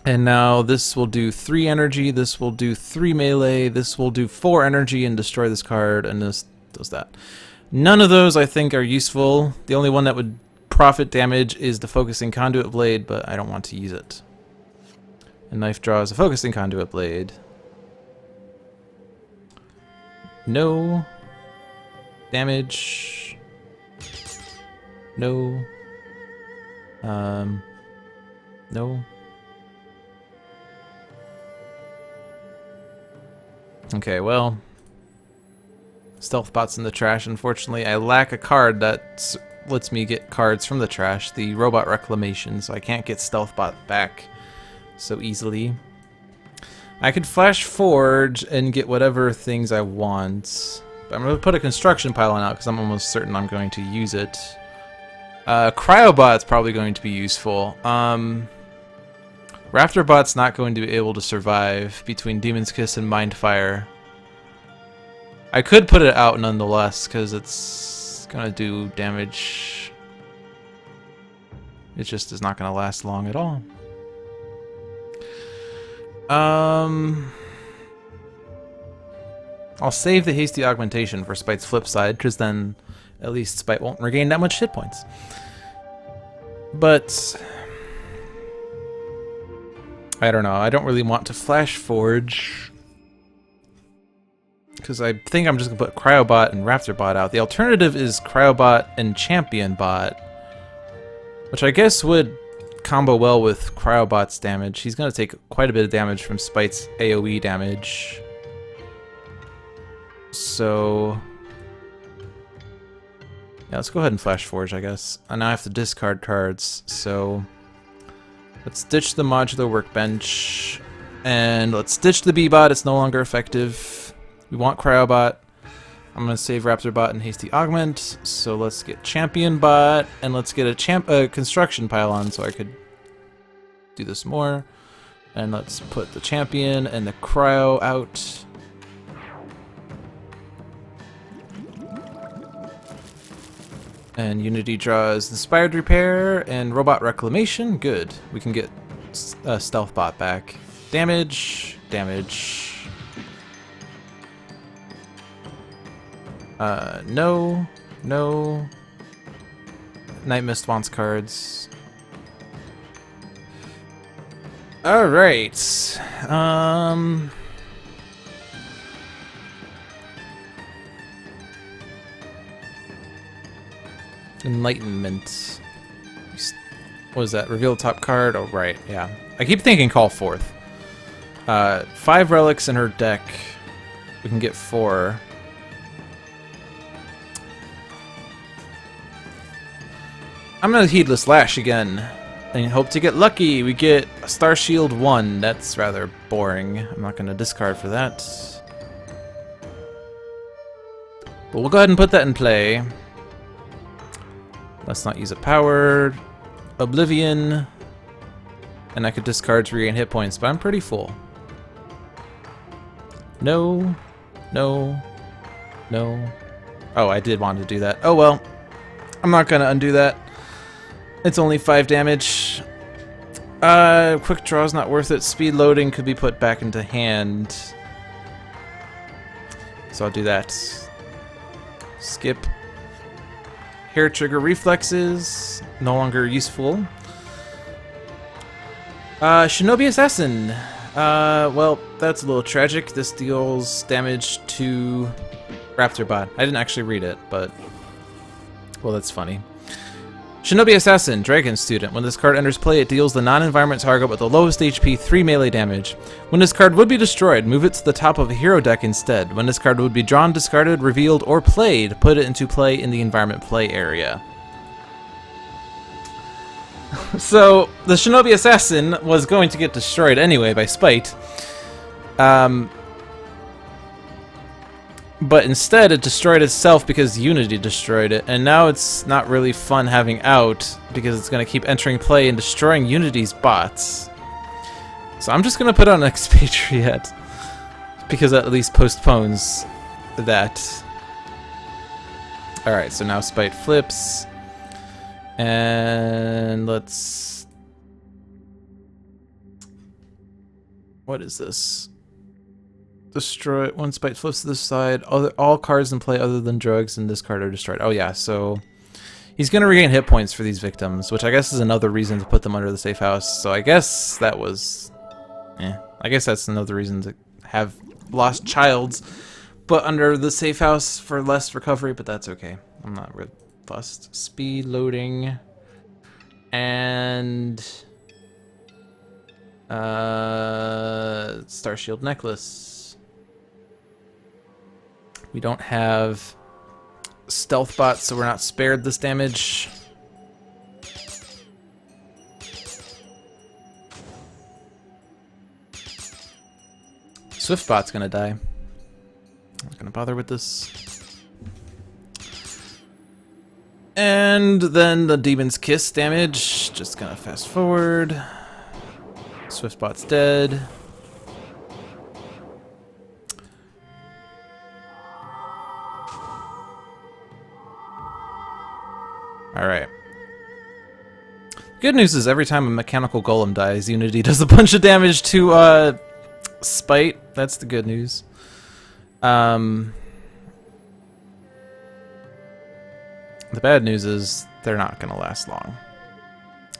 And now this will do 3 energy, this will do 3 melee, this will do 4 energy and destroy this card, and this does that. None of those I think are useful. The only one that would profit damage is the Focusing Conduit Blade, but I don't want to use it. And Knife draws a Focusing Conduit Blade. No. Damage. No. No. Okay, well, Stealthbot's in the trash, unfortunately. I lack a card that lets me get cards from the trash, the Robot Reclamation, so I can't get Stealthbot back so easily. I could Flash Forge and get whatever things I want, but I'm going to put a Construction Pylon out because I'm almost certain I'm going to use it. Cryobot's probably going to be useful. Raptorbot's not going to be able to survive between Demon's Kiss and Mindfire. I could put it out nonetheless, because it's going to do damage. It just is not going to last long at all. I'll save the Hasty Augmentation for Spite's flip side, because then at least Spite won't regain that much hit points. But I don't know. I don't really want to Flash Forge because I think I'm just going to put Cryobot and Raptorbot out. The alternative is Cryobot and Champion Bot, which I guess would combo well with Cryobot's damage. He's going to take quite a bit of damage from Spite's AoE damage. So yeah, let's go ahead and Flash Forge, I guess. And now I have to discard cards, so let's ditch the Modular Workbench, and let's ditch the B-Bot. It's no longer effective. We want Cryobot. I'm going to save Raptorbot and Hasty Augment, so let's get Champion Bot, and let's get a Construction Pylon so I could do this more. And let's put the Champion and the Cryo out. And Unity draws Inspired Repair and Robot Reclamation. Good. We can get Stealthbot back. Damage. Damage. No. No. Nightmist wants cards. Alright. Enlightenment. What is that? Reveal the top card? Oh, right, yeah. I keep thinking call forth. 5 relics in her deck. We can get 4. I'm gonna Heedless Lash again. And hope to get lucky. We get a Star Shield 1. That's rather boring. I'm not gonna discard for that. But we'll go ahead and put that in play. Let's not use a power. Oblivion. And I could discard to regain hit points, but I'm pretty full. No. No. No. Oh, I did want to do that. Oh well. I'm not gonna undo that. It's only 5 damage. Quick draw is not worth it. Speed loading could be put back into hand. So I'll do that. Skip. Hair trigger reflexes. No longer useful. Shinobi Assassin. Well, that's a little tragic. This deals damage to Raptorbot. I didn't actually read it, but... well, that's funny. Shinobi Assassin, Dragon Student. When this card enters play, it deals the non-environment target with the lowest HP 3 melee damage. When this card would be destroyed, move it to the top of a hero deck instead. When this card would be drawn, discarded, revealed, or played, put it into play in the environment play area. So, the Shinobi Assassin was going to get destroyed anyway by Spite. But instead, it destroyed itself because Unity destroyed it, and now it's not really fun having out because it's going to keep entering play and destroying Unity's bots. So I'm just going to put on Expatriette because that at least postpones that. Alright, so now Spite flips. And let's... what is this? Destroy when Spite flips to this side. All cards in play other than drugs and this card are destroyed. Oh yeah, so he's gonna regain hit points for these victims, which I guess is another reason to put them under the safe house. So I guess that was, I guess that's another reason to have lost childs, but under the safe house for less recovery. But that's okay. I'm not really fussed. Speed loading and Star Shield necklace. We don't have stealth bots, so we're not spared this damage. Swift bot's gonna die. I'm not gonna bother with this. And then the Demon's Kiss damage. Just gonna fast forward. Swift bot's dead. Alright. Good news is every time a mechanical golem dies, Unity does a bunch of damage to Spite. That's the good news. The bad news is they're not going to last long.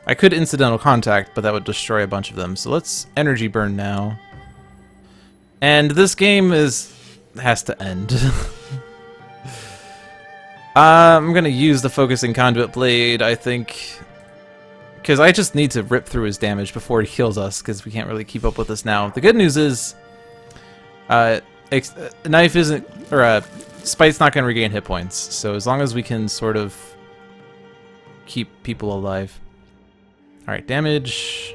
I could incidental contact, but that would destroy a bunch of them. So let's energy burn now. And this game has to end. I'm gonna use the Focusing Conduit Blade, I think, because I just need to rip through his damage before he heals us, because we can't really keep up with this now. The good news is, K.N.Y.F.E isn't, or Spite's not gonna regain hit points, so as long as we can sort of keep people alive. Alright, damage.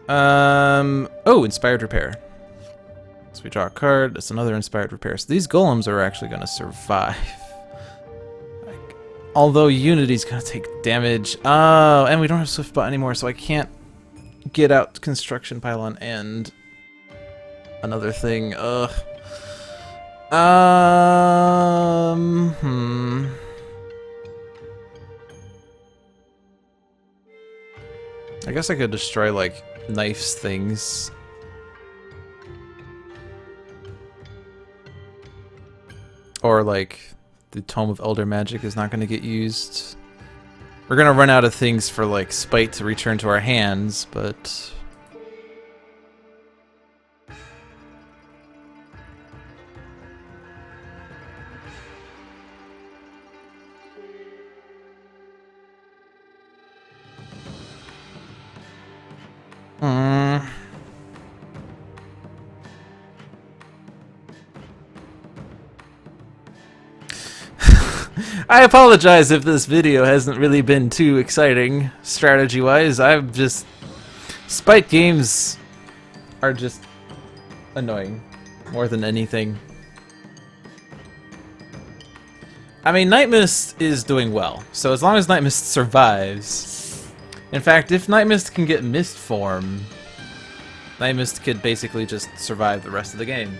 Oh, Inspired Repair. So we draw a card, that's another Inspired Repair. So these golems are actually going to survive. Although Unity's going to take damage. Oh, and we don't have Swift Bot anymore, so I can't get out Construction Pylon and another thing. Ugh. I guess I could destroy, like, K.N.Y.F.'s things. Or, like, the Tome of Elder Magic is not going to get used. We're going to run out of things for, like, Spite to return to our hands, but... I apologize if this video hasn't really been too exciting strategy-wise. I've just... Spite games are just annoying more than anything. I mean, Nightmist is doing well, so as long as Nightmist survives... In fact, if Nightmist can get Mist form, Nightmist could basically just survive the rest of the game.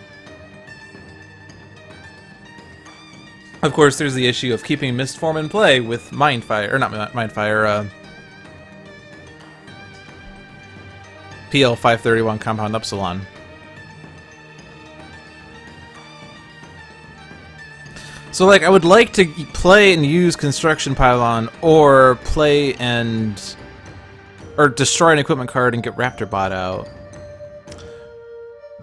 Of course, there's the issue of keeping Mist form in play with Mindfire, or not Mindfire, PL 531 Compound Upsilon. So, like, I would like to play and use Construction Pylon, or play and... or destroy an equipment card and get Raptor Bot out.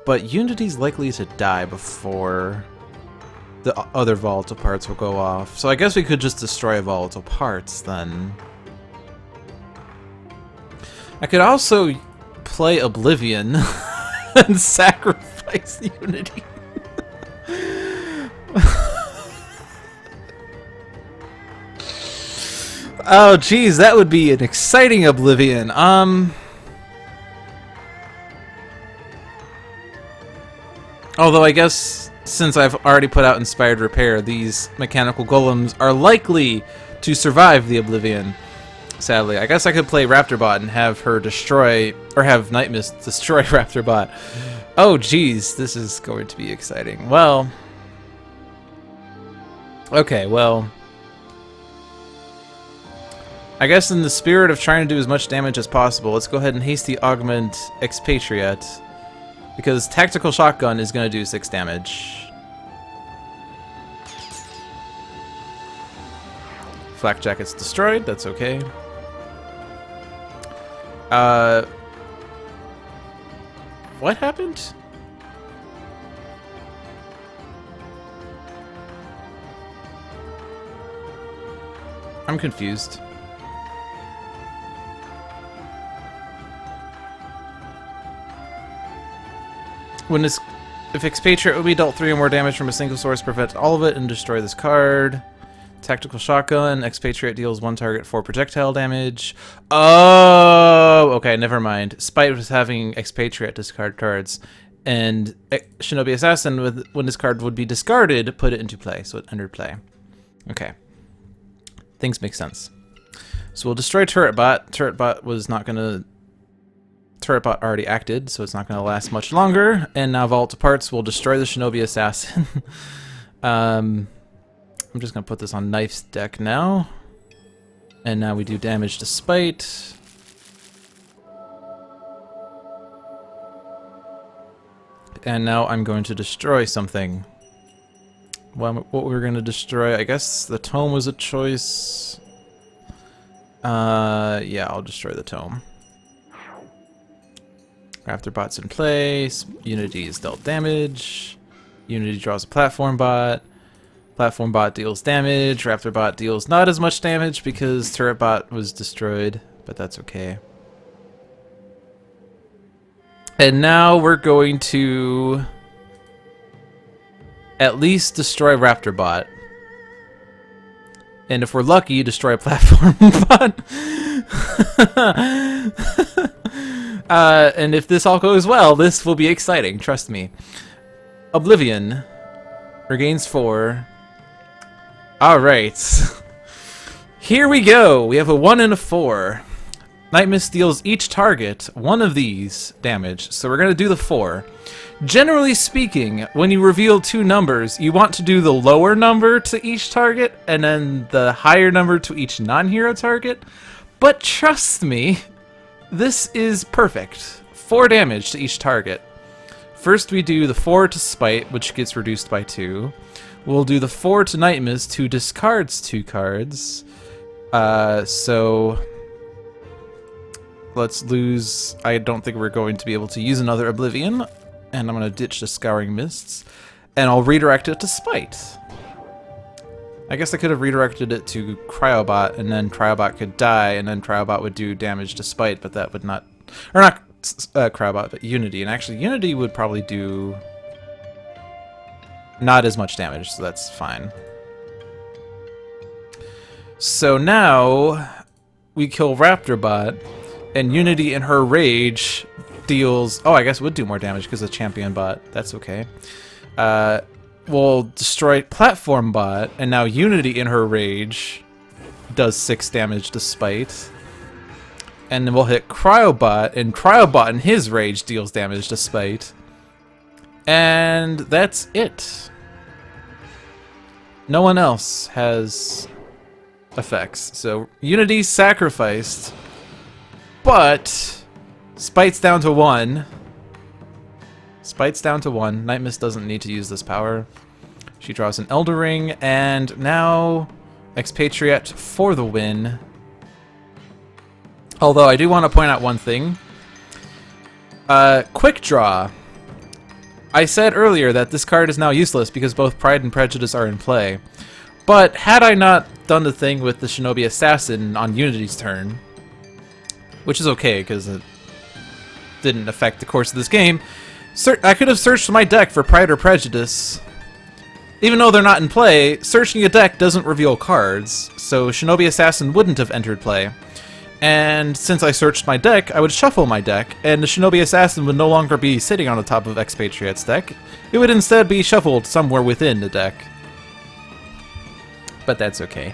But Unity's likely to die before the other volatile parts will go off. So I guess we could just destroy volatile parts, then. I could also play Oblivion and sacrifice Unity. Oh, geez, that would be an exciting Oblivion. Although I guess since I've already put out Inspired Repair, these mechanical golems are likely to survive the Oblivion. Sadly, I guess I could play Raptorbot and have her destroy, or have Nightmist destroy Raptorbot. Oh, geez, this is going to be exciting. Well, okay, well, I guess in the spirit of trying to do as much damage as possible, let's go ahead and hasty augment Expatriette, because Tactical Shotgun is going to do 6 damage. Flak Jacket's destroyed, that's okay. What happened? I'm confused. If Expatriate would be dealt 3 or more damage from a single source, prevent all of it and destroy this card. Tactical Shotgun, Expatriate deals 1 target 4 projectile damage. Oh, okay, never mind. Spite was having Expatriate discard cards, and Shinobi Assassin, when this card would be discarded, put it into play, so it entered play. Okay. Things make sense. So we'll destroy Turret Bot. Turret Bot was not going to... Turret Bot already acted, so it's not going to last much longer. And now Vault Parts will destroy the Shinobi Assassin. I'm just going to put this on Knife's deck now. And now we do damage to Spite. And now I'm going to destroy something. Well, what we're going to destroy, I guess the Tome was a choice. Yeah, I'll destroy the Tome. Raptorbot's in place. Unity is dealt damage. Unity draws a Platform Bot. Platform Bot deals damage. Raptorbot deals not as much damage because Turret Bot was destroyed, but that's okay. And now we're going to at least destroy Raptorbot. And if we're lucky, destroy a Platform Bot. And if this all goes well, this will be exciting, trust me. Oblivion regains 4. Alright. Here we go. We have a 1 and a 4. Nightmist deals each target 1 of these damage, so we're going to do the 4. Generally speaking, when you reveal 2 numbers, you want to do the lower number to each target, and then the higher number to each non-hero target. But trust me, this is perfect. 4 damage to each target. First we do the 4 to Spite, which gets reduced by 2. We'll do the 4 to Nightmist, who discards 2 cards. So let's lose... I don't think we're going to be able to use another Oblivion. And I'm going to ditch the Scouring Mists. And I'll redirect it to Spite. I guess I could have redirected it to Cryobot, and then Cryobot could die, and then Cryobot would do damage to Spite, but that would not... Or not Cryobot, but Unity. And actually, Unity would probably do not as much damage, so that's fine. So now we kill Raptorbot, and Unity in her rage deals... Oh, I guess it would do more damage because of Champion Bot. That's okay. We'll destroy Platform Bot, and now Unity in her rage does 6 damage to Spite. And then we'll hit Cryobot, and Cryobot in his rage deals damage to Spite. And that's it. No one else has effects. So Unity sacrificed, but Spite's down to 1. Spite's down to 1. Nightmist doesn't need to use this power. She draws an Elder Ring, and now Expatriette for the win. Although I do want to point out one thing. Quick Draw. I said earlier that this card is now useless because both Pride and Prejudice are in play. But had I not done the thing with the Shinobi Assassin on Unity's turn, which is okay because it didn't affect the course of this game, I could have searched my deck for Pride or Prejudice. Even though they're not in play, searching a deck doesn't reveal cards, so Shinobi Assassin wouldn't have entered play. And since I searched my deck, I would shuffle my deck, and the Shinobi Assassin would no longer be sitting on the top of Expatriette's deck. It would instead be shuffled somewhere within the deck. But that's okay.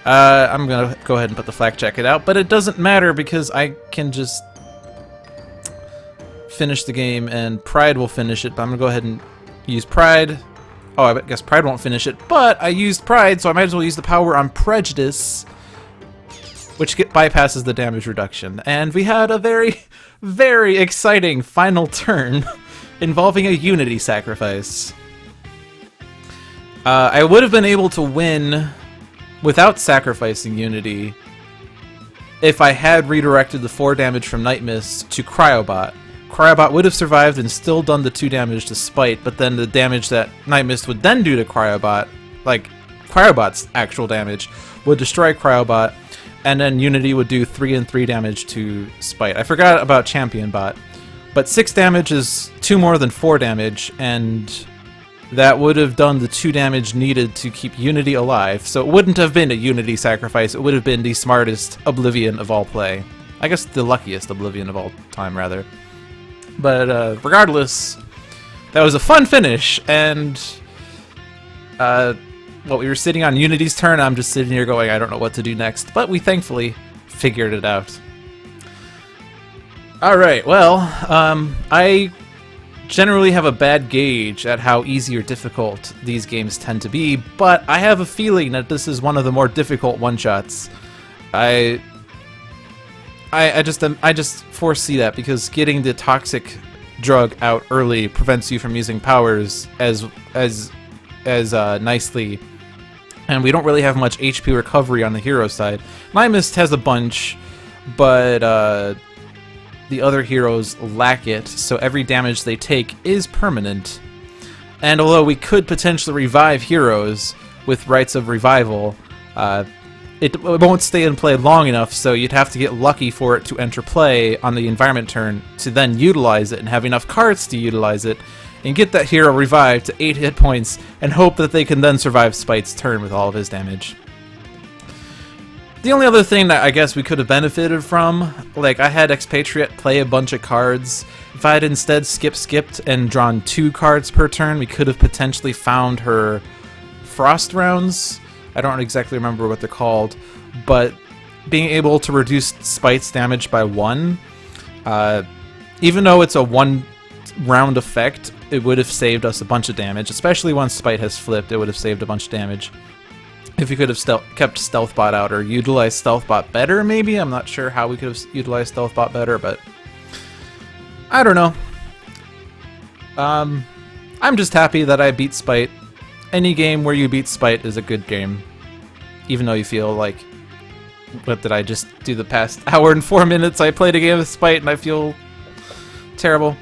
I'm gonna go ahead and put the flak jacket out, but it doesn't matter because I can just finish the game, and Pride will finish it, but I'm gonna go ahead and use Pride. Oh, I guess Pride won't finish it, but I used Pride, so I might as well use the power on Prejudice, which bypasses the damage reduction. And we had a very, very exciting final turn involving a Unity sacrifice. I would have been able to win without sacrificing Unity if I had redirected the 4 damage from Nightmist to Cryobot. Cryobot would have survived and still done the 2 damage to Spite, but then the damage that Nightmist would then do to Cryobot, like Cryobot's actual damage, would destroy Cryobot, and then Unity would do 3 and 3 damage to Spite. I forgot about Champion Bot, but 6 damage is 2 more than 4 damage, and that would have done the 2 damage needed to keep Unity alive, so it wouldn't have been a Unity sacrifice, it would have been the smartest Oblivion of all play. I guess the luckiest Oblivion of all time, rather. But regardless, that was a fun finish, and well, we were sitting on Unity's turn. I'm just sitting here going, I don't know what to do next. But we thankfully figured it out. Alright, well, I generally have a bad gauge at how easy or difficult these games tend to be, but I have a feeling that this is one of the more difficult one-shots. I just foresee that because getting the toxic drug out early prevents you from using powers as nicely, and we don't really have much HP recovery on the hero side. Nightmist has a bunch, but the other heroes lack it, so every damage they take is permanent. And although we could potentially revive heroes with Rites of Revival, it won't stay in play long enough, so you'd have to get lucky for it to enter play on the environment turn to then utilize it and have enough cards to utilize it and get that hero revived to 8 hit points and hope that they can then survive Spite's turn with all of his damage. The only other thing that I guess we could have benefited from, like I had Expatriette play a bunch of cards. If I had instead skipped and drawn 2 cards per turn, we could have potentially found her Frost Rounds. I don't exactly remember what they're called, but being able to reduce Spite's damage by 1, even though it's a 1-round effect, it would have saved us a bunch of damage, especially once Spite has flipped, it would have saved a bunch of damage. If we could have kept Stealthbot out or utilized Stealthbot better, maybe? I'm not sure how we could have utilized Stealthbot better, but I don't know. I'm just happy that I beat Spite. Any game where you beat Spite is a good game, even though you feel like, what did I just do the past hour and 4 minutes? I played a game of Spite and I feel terrible.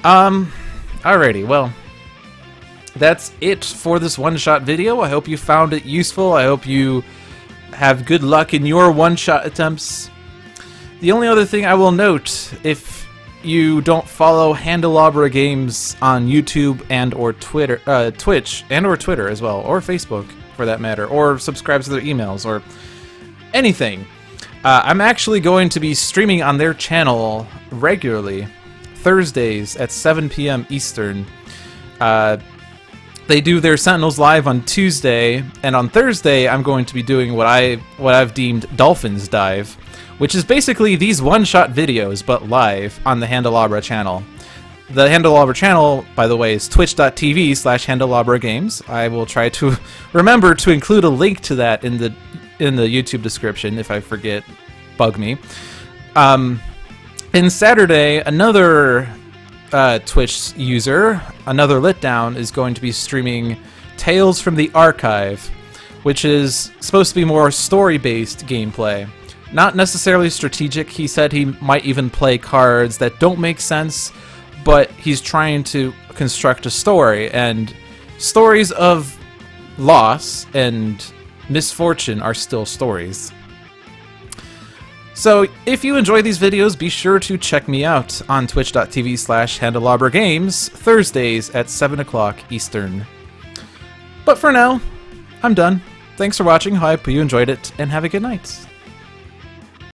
Alrighty, well, that's it for this one-shot video. I hope you found it useful. I hope you have good luck in your one-shot attempts. The only other thing I will note, if you don't follow Handelabra Games on YouTube and or Twitter, Twitch and or Twitter as well, or Facebook for that matter, or subscribe to their emails, or anything. I'm actually going to be streaming on their channel regularly, Thursdays at 7 p.m. Eastern. They do their Sentinels live on Tuesday, and on Thursday I'm going to be doing what I've deemed Dolphin's Dive, which is basically these one-shot videos, but live on the Handelabra channel. The Handelabra channel, by the way, is twitch.tv/HandelabraGames. I will try to remember to include a link to that in the YouTube description. If I forget, bug me. And Saturday, another Twitch user, another Litdown, is going to be streaming Tales from the Archive, which is supposed to be more story-based gameplay. Not necessarily strategic. He said he might even play cards that don't make sense, but he's trying to construct a story, and stories of loss and misfortune are still stories. So, if you enjoy these videos, be sure to check me out on twitch.tv/HandelabraGames, Thursdays at 7 o'clock Eastern. But for now, I'm done. Thanks for watching, I hope you enjoyed it, and have a good night.